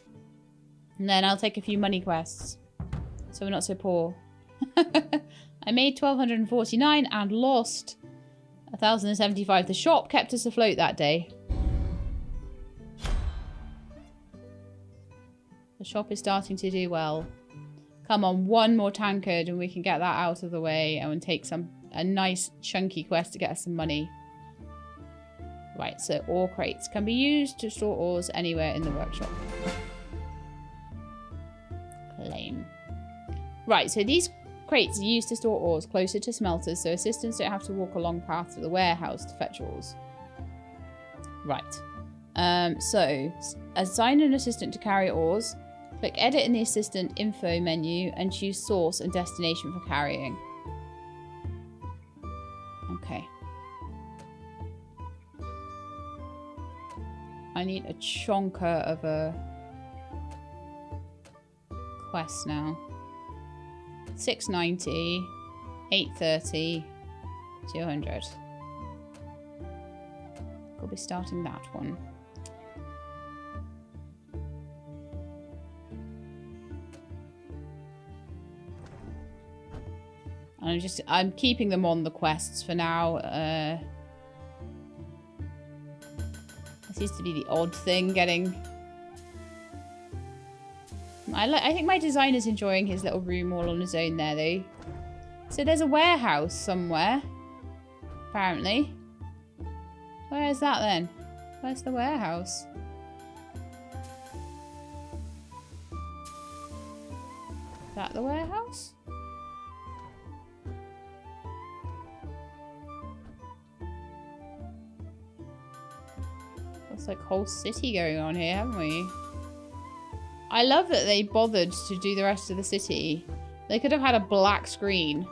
And then I'll take a few money quests. So we're not so poor. I made 1,249 and lost 1,075. The shop kept us afloat that day. The shop is starting to do well. Come on, one more tankard and we can get that out of the way and take a nice chunky quest to get us some money. Right, so ore crates can be used to store ores anywhere in the workshop. Claim. Right, so these crates are used to store ores closer to smelters, so assistants don't have to walk a long path to the warehouse to fetch ores. Right. So, assign an assistant to carry ores. Click edit in the assistant info menu and choose source and destination for carrying. Okay. I need a chonker of a quest now. 690, 830, 200. We'll be starting that one. I'm keeping them on the quests for now. Seems to be the odd thing getting... I think my designer's enjoying his little room all on his own there, though. So there's a warehouse somewhere, apparently. Where is that, then? Where's the warehouse? Is that the warehouse? It's like whole city going on here, haven't we? I love that they bothered to do the rest of the city. They could have had a black screen.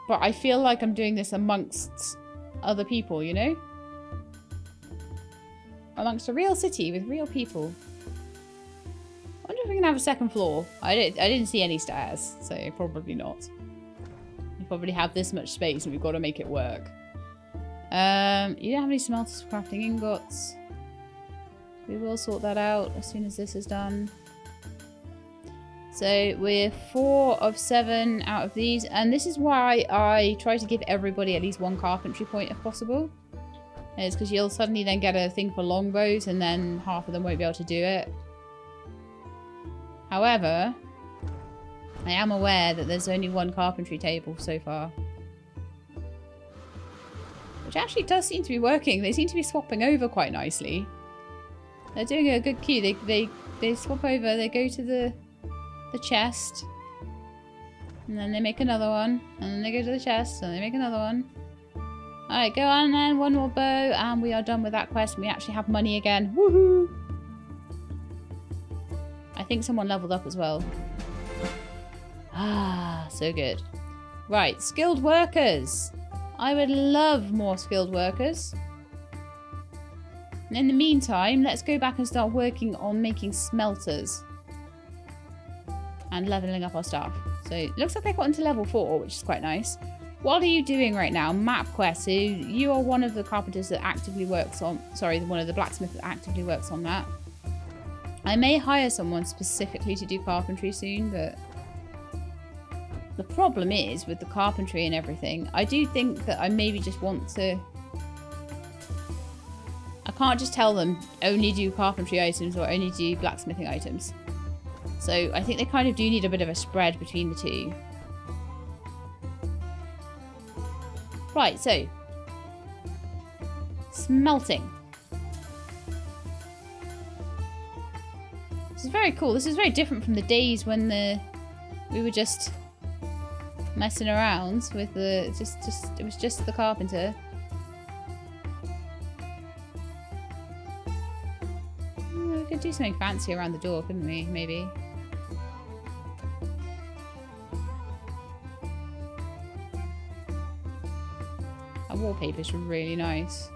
But I feel like I'm doing this amongst other people, you know? Amongst a real city with real people. I wonder if we can have a second floor. I didn't see any stairs, so probably not. We probably have this much space and we've got to make it work. You don't have any smelters for crafting ingots. We will sort that out as soon as this is done. So we're 4 of 7 out of these. And this is why I try to give everybody at least one carpentry point if possible. It's because you'll suddenly then get a thing for longbows and then half of them won't be able to do it. However, I am aware that there's only one carpentry table so far. Which actually does seem to be working. They seem to be swapping over quite nicely. They're doing a good queue. They swap over, they go to the chest. And then they make another one. And then they go to the chest and they make another one. Alright, go on then. One more bow and we are done with that quest. We actually have money again. Woohoo! I think someone leveled up as well. Ah, so good. Right, skilled workers. I would love more skilled workers. In the meantime, let's go back and start working on making smelters. And leveling up our staff. So it looks like they got into level 4, which is quite nice. What are you doing right now? Map quest. So you are one of the carpenters that actively works on... Sorry, one of the blacksmiths that actively works on that. I may hire someone specifically to do carpentry soon, but... The problem is, with the carpentry and everything, I do think that I maybe just want to... I can't just tell them, only do carpentry items or only do blacksmithing items. So I think they kind of do need a bit of a spread between the two. Right, so. Smelting. This is very cool. This is very different from the days when we were just messing around with the... it was just the carpenter. We could do something fancy around the door, couldn't we? Maybe. That wallpaper is really nice.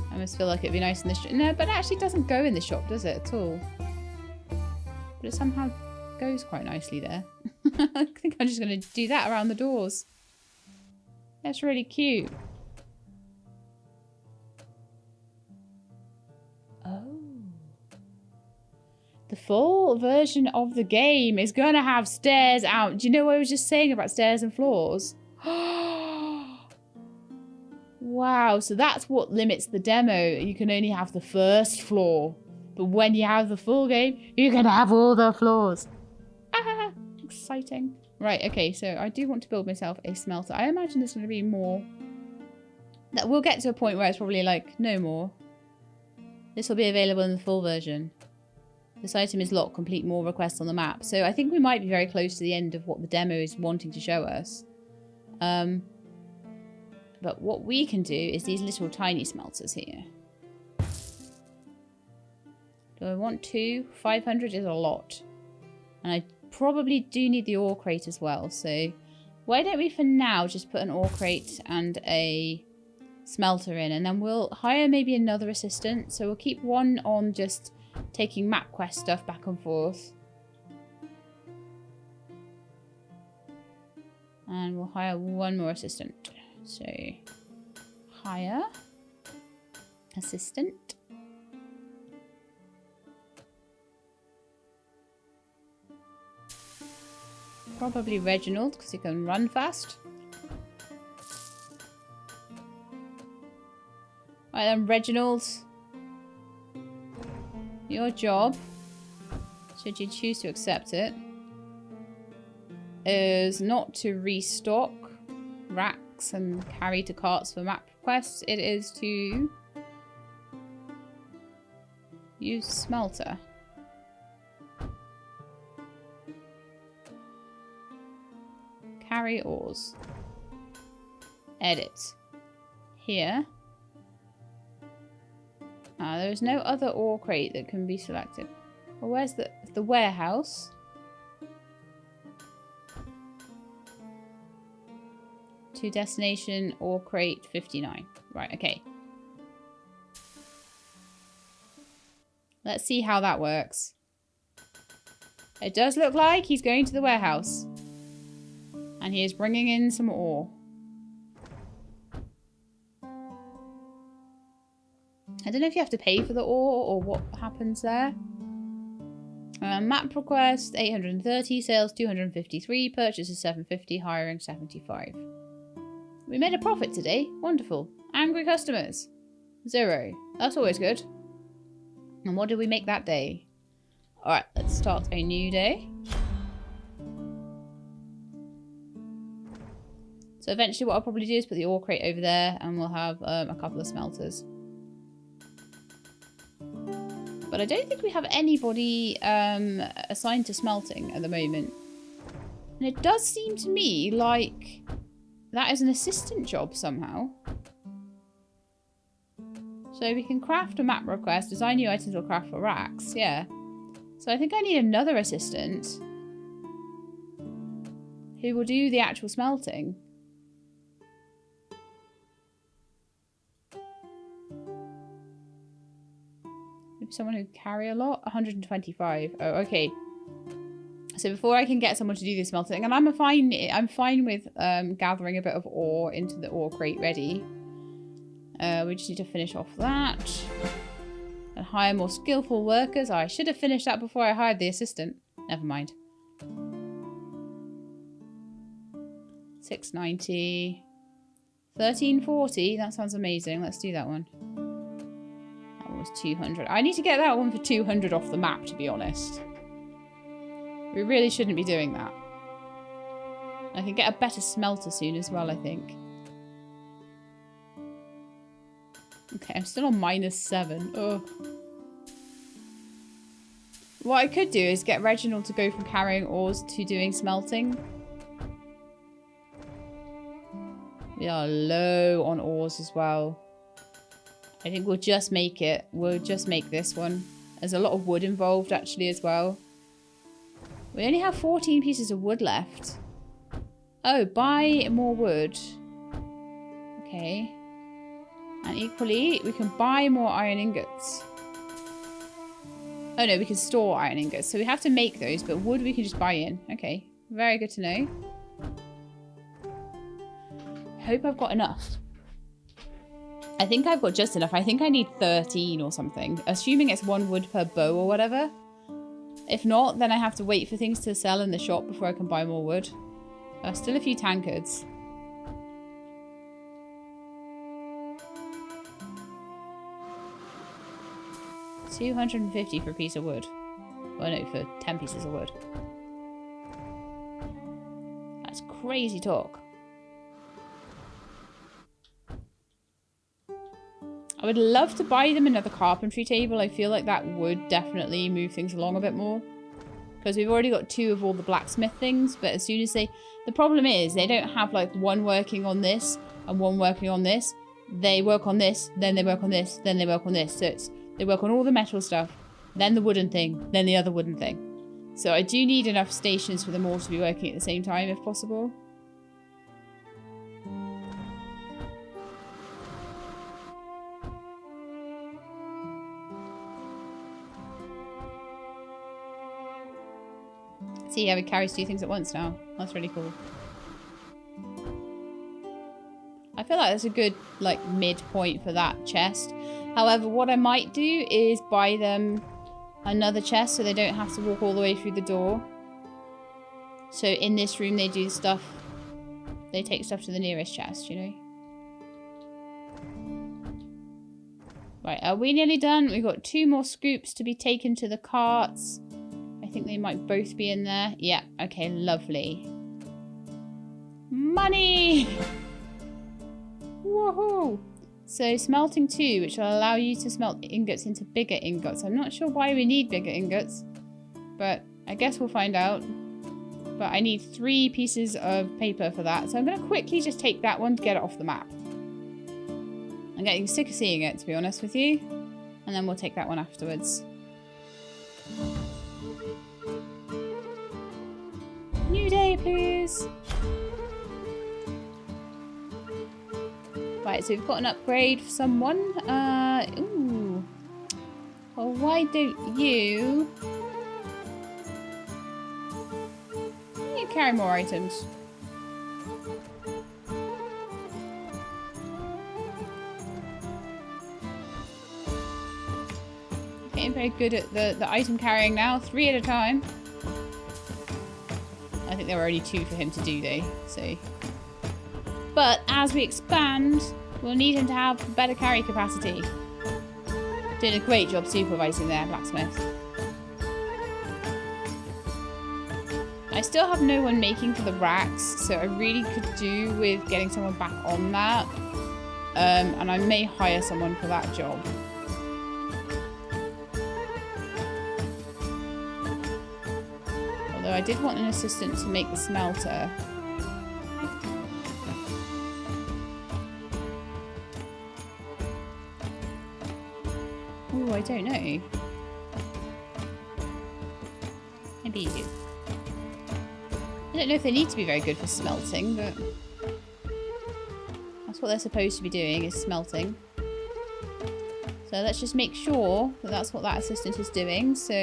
I almost feel like it'd be nice in the shop. No, but it actually doesn't go in the shop, does it, at all? But it somehow goes quite nicely there. I think I'm just going to do that around the doors. That's really cute. Oh. The full version of the game is going to have stairs out. Do you know what I was just saying about stairs and floors? Wow, so that's what limits the demo. You can only have the first floor. But when you have the full game, you can have all the floors. Ah, exciting. Right, okay, so I do want to build myself a smelter. I imagine there's going to be more. That we'll get to a point where it's probably like, no more. This will be available in the full version. This item is locked, complete more requests on the map. So I think we might be very close to the end of what the demo is wanting to show us. But what we can do is these little tiny smelters here. Do I want 2? 500 is a lot. And I probably do need the ore crate as well. So why don't we for now just put an ore crate and a smelter in. And then we'll hire maybe another assistant. So we'll keep one on just taking map quest stuff back and forth. And we'll hire one more assistant. So, hire, assistant. Probably Reginald, because he can run fast. Right then, Reginald. Your job, should you choose to accept it, is not to restock racks and carry to carts for map quests. It is to use smelter. Carry ores. Edit. Here. There is no other ore crate that can be selected. Well, where's the warehouse? To destination ore crate 59. Right, okay. Let's see how that works. It does look like he's going to the warehouse. And he is bringing in some ore. I don't know if you have to pay for the ore or what happens there. Map request 830, sales 253, purchases 750, hiring 75. We made a profit today. Wonderful. Angry customers. 0. That's always good. And what did we make that day? Alright, let's start a new day. So eventually what I'll probably do is put the ore crate over there and we'll have a couple of smelters. But I don't think we have anybody assigned to smelting at the moment. And it does seem to me like that is an assistant job somehow. So we can craft a map request, design new items or craft for racks, yeah. So I think I need another assistant. who will do the actual smelting. Maybe someone who carry a lot? 125. Oh, okay. So before I can get someone to do the smelting, and I'm fine with gathering a bit of ore into the ore crate ready. We just need to finish off that. And hire more skillful workers. Oh, I should have finished that before I hired the assistant. Never mind. 690. 1340. That sounds amazing. Let's do that one. That one was 200. I need to get that one for 200 off the map, to be honest. We really shouldn't be doing that. I can get a better smelter soon as well, I think. Okay, I'm still on -7. Ugh. What I could do is get Reginald to go from carrying ores to doing smelting. We are low on ores as well. I think we'll just make it. We'll just make this one. There's a lot of wood involved actually as well. We only have 14 pieces of wood left. Oh, buy more wood. Okay. And equally, we can buy more iron ingots. Oh no, we can store iron ingots. So we have to make those, but wood we can just buy in. Okay, very good to know. Hope I've got enough. I think I've got just enough. I think I need 13 or something. Assuming it's 1 wood per bow or whatever. If not, then I have to wait for things to sell in the shop before I can buy more wood. Still a few tankards. $250 for a piece of wood. Well, no, for 10 pieces of wood. That's crazy talk. I would love to buy them another carpentry table. I feel like that would definitely move things along a bit more. Because we've already got 2 of all the blacksmith things. But as soon as they... The problem is they don't have like one working on this and one working on this. They work on this, then they work on this, then they work on this. So it's... They work on all the metal stuff, then the wooden thing, then the other wooden thing. So I do need enough stations for them all to be working at the same time if possible. See how it carries 2 things at once now. That's really cool. I feel like that's a good like midpoint for that chest. However, what I might do is buy them another chest so they don't have to walk all the way through the door. So in this room they do stuff. They take stuff to the nearest chest, you know. Right, are we nearly done? We've got 2 more scoops to be taken to the carts. I think they might both be in there. Yeah, okay, lovely. Money! Woohoo! So smelting 2, which will allow you to smelt ingots into bigger ingots. I'm not sure why we need bigger ingots, but I guess we'll find out. But I need 3 pieces of paper for that. So I'm going to quickly just take that one to get it off the map. I'm getting sick of seeing it, to be honest with you. And then we'll take that one afterwards. New day, please. Right, so we've got an upgrade for someone. Ooh. Well, why don't you... You carry more items. Getting very good at the item carrying now. 3 at a time. I think there were only 2 for him to do, though, so... But as we expand, we'll need him to have better carry capacity. Doing a great job supervising there, Blacksmith. I still have no one making for the racks, so I really could do with getting someone back on that. And I may hire someone for that job. Although I did want an assistant to make the smelter. Oh, I don't know. Maybe you. I don't know if they need to be very good for smelting, but that's what they're supposed to be doing, is smelting. So let's just make sure that that's what that assistant is doing. So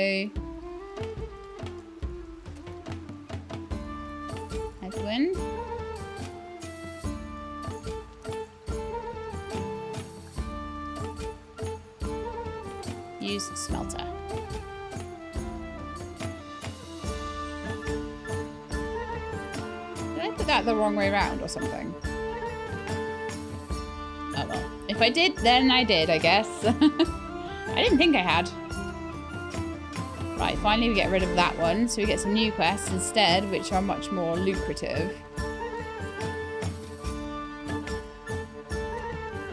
Edwin. Use smelter. Did I put that the wrong way around or something? Oh well. If I did, then I did, I guess. I didn't think I had. Right, finally we get rid of that one, so we get some new quests instead, which are much more lucrative.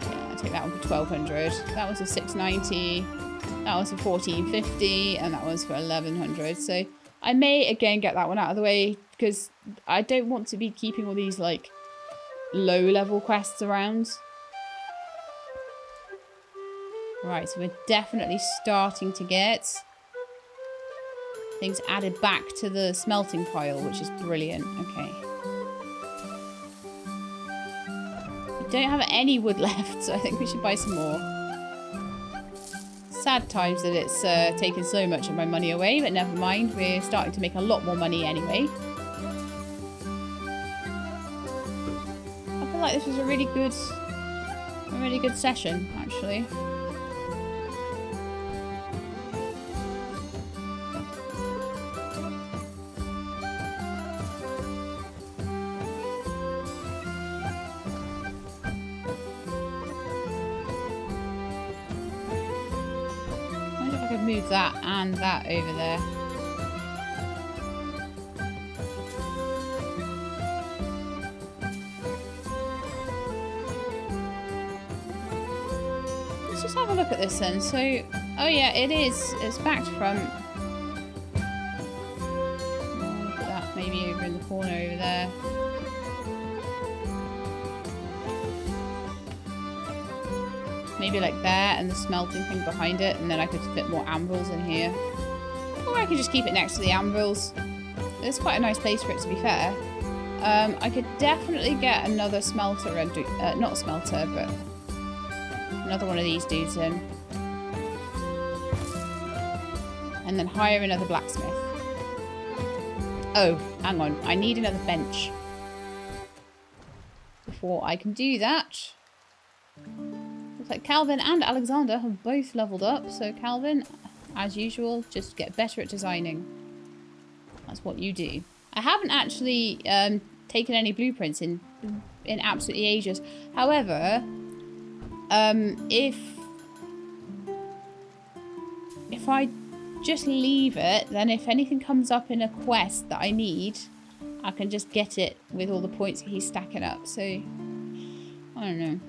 Yeah, I'll take that one for 1,200. That was for 690. That was for 1,450, and that was for 1,100. So I may again get that one out of the way, because I don't want to be keeping all these like low-level quests around. Right, so we're definitely starting to get things added back to the smelting pile, which is brilliant. Okay. We don't have any wood left, so I think we should buy some more. Sad times that it's taken so much of my money away, but never mind. We're starting to make a lot more money anyway. I feel like this was a really good session, actually. Move that and that over there. Let's just have a look at this then. So, oh yeah, it is. It's backed front. Look at that, maybe over in the corner over there. Maybe like there, and the smelting thing behind it, and then I could fit more anvils in here. Or I could just keep it next to the anvils. It's quite a nice place for it, to be fair. I could definitely get another smelter, and not a smelter, but another one of these dudes in. And then hire another blacksmith. Oh, hang on. I need another bench. Before I can do that. Looks like Calvin and Alexander have both leveled up. So Calvin, as usual, just get better at designing. That's what you do. I haven't actually taken any blueprints in absolutely ages. However, if I just leave it, then if anything comes up in a quest that I need, I can just get it with all the points that he's stacking up. So, I don't know.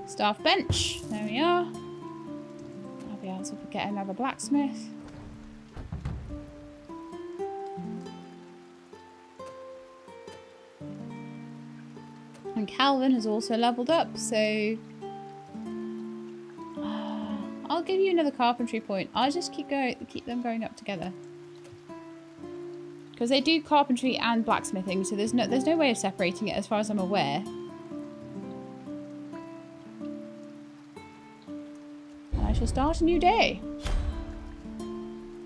Staff bench. There we are. I'll be able to get another blacksmith. And Calvin has also leveled up, so I'll give you another carpentry point. I'll just keep them going up together. Because they do carpentry and blacksmithing, so there's no way of separating it as far as I'm aware. I shall start a new day.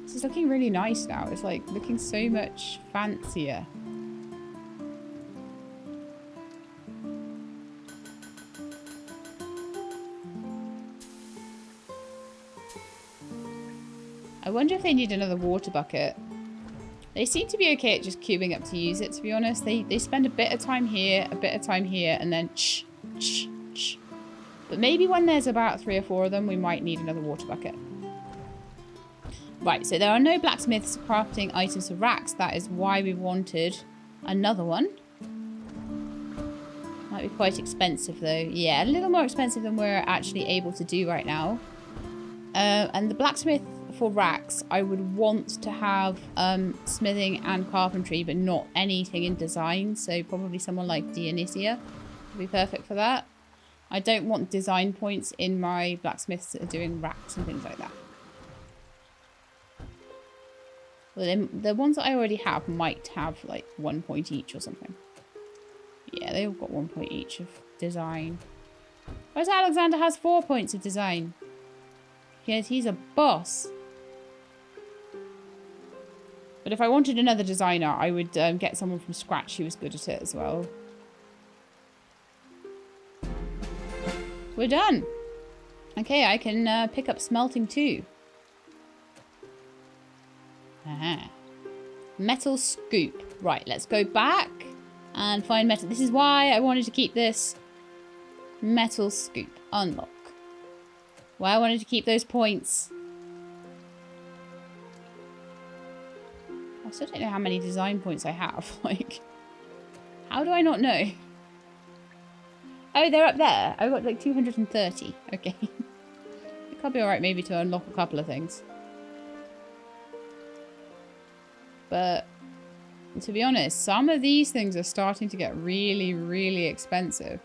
This is looking really nice now. It's like looking so much fancier. I wonder if they need another water bucket. They seem to be okay at just queuing up to use it, to be honest. They spend a bit of time here, a bit of time here, and then shh. But maybe when there's about 3 or 4 of them, we might need another water bucket. Right, so there are no blacksmiths crafting items for racks. That is why we wanted another one. Might be quite expensive though. Yeah, a little more expensive than we're actually able to do right now. And the blacksmith for racks, I would want to have smithing and carpentry, but not anything in design. So probably someone like Dionysia would be perfect for that. I don't want design points in my blacksmiths that are doing racks and things like that. Well, the ones that I already have might have like 1 point each or something. Yeah, they all got 1 point each of design. Whereas Alexander has 4 points of design. Because he's a boss. But if I wanted another designer, I would get someone from scratch who was good at it as well. We're done. Okay, I can pick up smelting too. Aha. Metal scoop. Right, let's go back and find metal. This is why I wanted to keep this. Metal scoop. Unlock. Why I wanted to keep those points. I still don't know how many design points I have. Like, how do I not know? Oh, they're up there. I got like 230. Okay. It could be alright maybe to unlock a couple of things. But to be honest, some of these things are starting to get really, really expensive.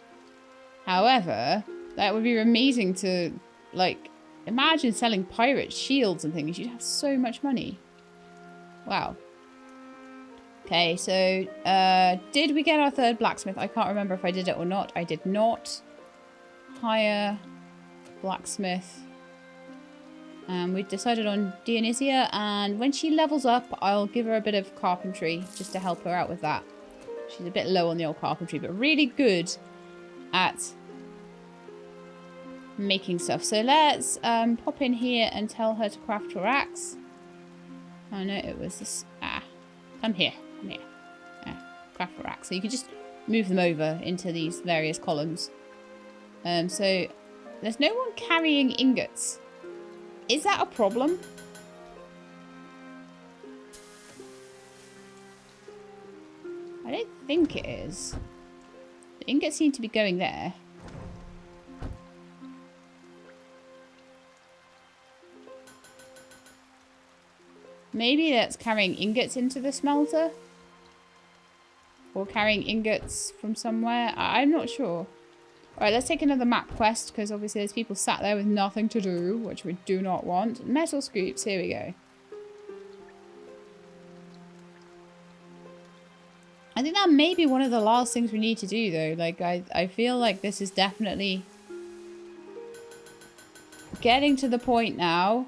However, that would be amazing to, like, imagine selling pirate shields and things. You'd have so much money. Wow. Okay, so did we get our third blacksmith? I can't remember if I did it or not. I did not. Hire blacksmith. We decided on Dionysia, and when she levels up, I'll give her a bit of carpentry just to help her out with that. She's a bit low on the old carpentry, but really good at making stuff. So let's pop in here and tell her to craft her axe. Oh no, it was this. Come here. Come here. Craft her axe. So you can just move them over into these various columns. So there's no one carrying ingots. Is that a problem? I don't think it is. The ingots seem to be going there. Maybe that's carrying ingots into the smelter? Or carrying ingots from somewhere? I'm not sure. Alright, let's take another map quest, because obviously there's people sat there with nothing to do, which we do not want. Metal scoops, here we go. I think that may be one of the last things we need to do, though. Like, I feel like this is definitely getting to the point now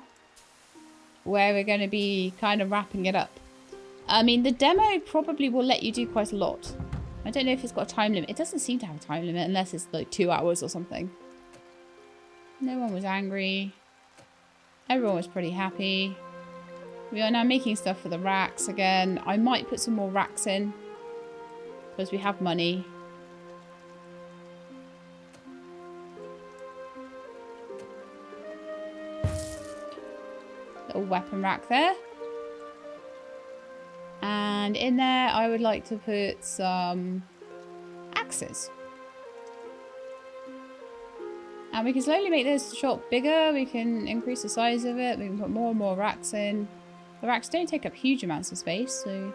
where we're going to be kind of wrapping it up. I mean, the demo probably will let you do quite a lot. I don't know if it's got a time limit. It doesn't seem to have a time limit unless it's like 2 hours or something. No one was angry. Everyone was pretty happy. We are now making stuff for the racks again. I might put some more racks in because we have money. Little weapon rack there. And in there, I would like to put some axes. And we can slowly make this shop bigger. We can increase the size of it. We can put more and more racks in. The racks don't take up huge amounts of space, so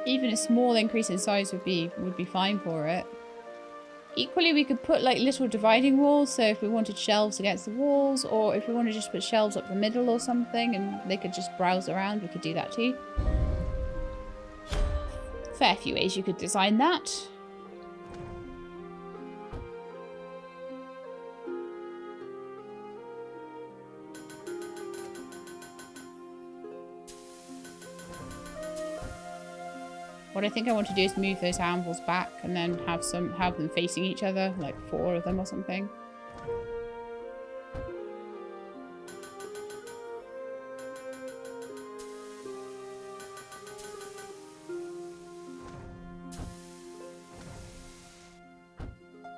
even a small increase in size would be fine for it. Equally, we could put like little dividing walls, so if we wanted shelves against the walls, or if we want to just put shelves up the middle or something and they could just browse around, we could do that too. Fair few ways you could design that. What I think I want to do is move those anvils back and then have them facing each other, like 4 of them or something.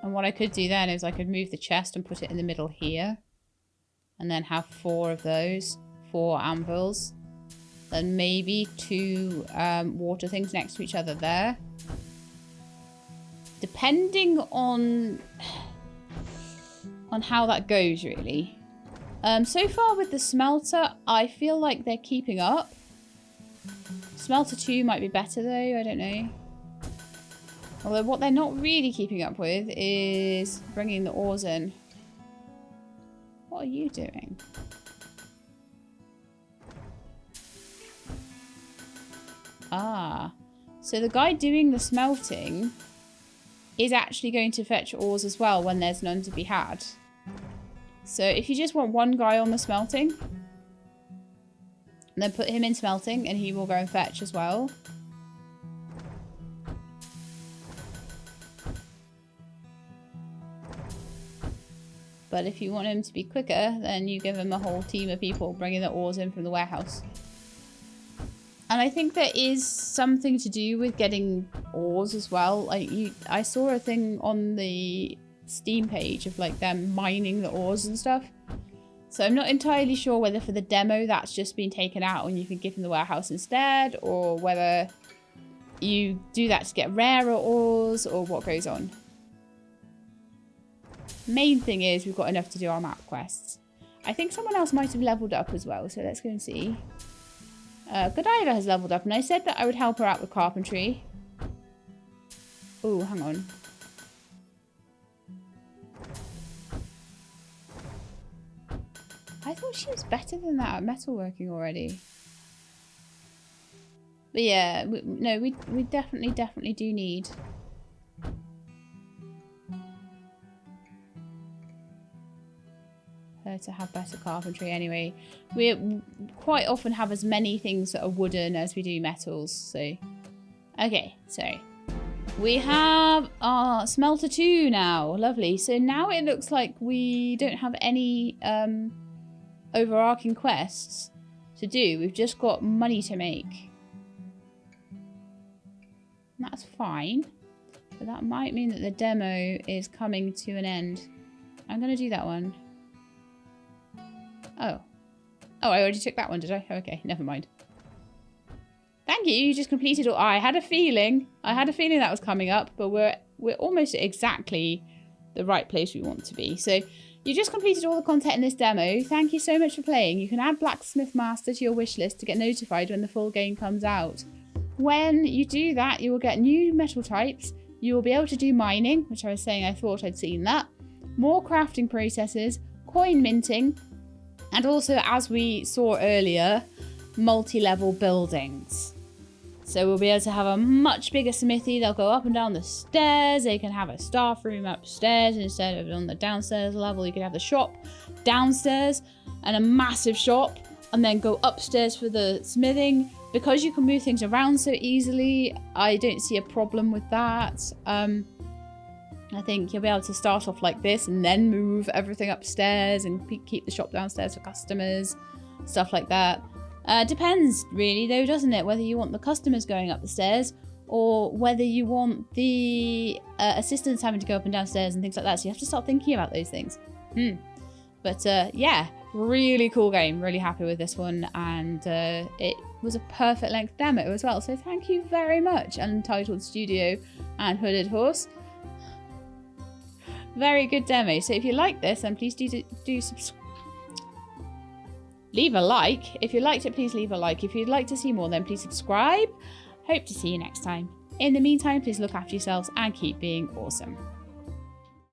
And what I could do then is I could move the chest and put it in the middle here. And then have 4 of those, 4 anvils. Then maybe 2 water things next to each other there. Depending on how that goes, really. So far with the smelter, I feel like they're keeping up. Smelter 2 might be better though, I don't know. Although what they're not really keeping up with is bringing the ores in. What are you doing? Ah. So the guy doing the smelting is actually going to fetch ores as well when there's none to be had. So if you just want one guy on the smelting, then put him in smelting and he will go and fetch as well. But if you want him to be quicker, then you give him a whole team of people bringing the ores in from the warehouse. And I think there is something to do with getting ores as well. Like I saw a thing on the Steam page of like them mining the ores and stuff. So I'm not entirely sure whether for the demo that's just been taken out and you can give him the warehouse instead, or whether you do that to get rarer ores, or what goes on. Main thing is we've got enough to do our map quests. I think someone else might have leveled up as well, so let's go and see. Godiva has leveled up, and I said that I would help her out with carpentry. Oh, hang on. I thought she was better than that at metalworking already. But yeah, we definitely do need her to have better carpentry anyway. We quite often have as many things that are wooden as we do metals, so. Okay, so we have our smelter 2 now. Lovely. So now it looks like we don't have any overarching quests to do. We've just got money to make. That's fine. But that might mean that the demo is coming to an end. I'm going to do that one. Oh. Oh, I already took that one, did I? Okay, never mind. Thank you, you just completed all... I had a feeling that was coming up, but we're almost at exactly the right place we want to be. So you just completed all the content in this demo. Thank you so much for playing. You can add Blacksmith Master to your wish list to get notified when the full game comes out. When you do that, you will get new metal types. You will be able to do mining, which I was saying I thought I'd seen that. More crafting processes, coin minting, and also, as we saw earlier, multi-level buildings. So we'll be able to have a much bigger smithy. They'll go up and down the stairs. They can have a staff room upstairs instead of on the downstairs level. You can have the shop downstairs and a massive shop, and then go upstairs for the smithing. Because you can move things around so easily, I don't see a problem with that. I think you'll be able to start off like this and then move everything upstairs and keep the shop downstairs for customers, stuff like that. Depends really though, doesn't it? Whether you want the customers going up the stairs or whether you want the assistants having to go up and downstairs and things like that. So you have to start thinking about those things. But yeah, really cool game. Really happy with this one, and it was a perfect length demo as well. So thank you very much, Untitled Studio and Hooded Horse. Very good demo. So if you like this, then please leave a like. If you liked it, please leave a like. If you'd like to see more, then please subscribe. Hope to see you next time. In the meantime, please look after yourselves and keep being awesome.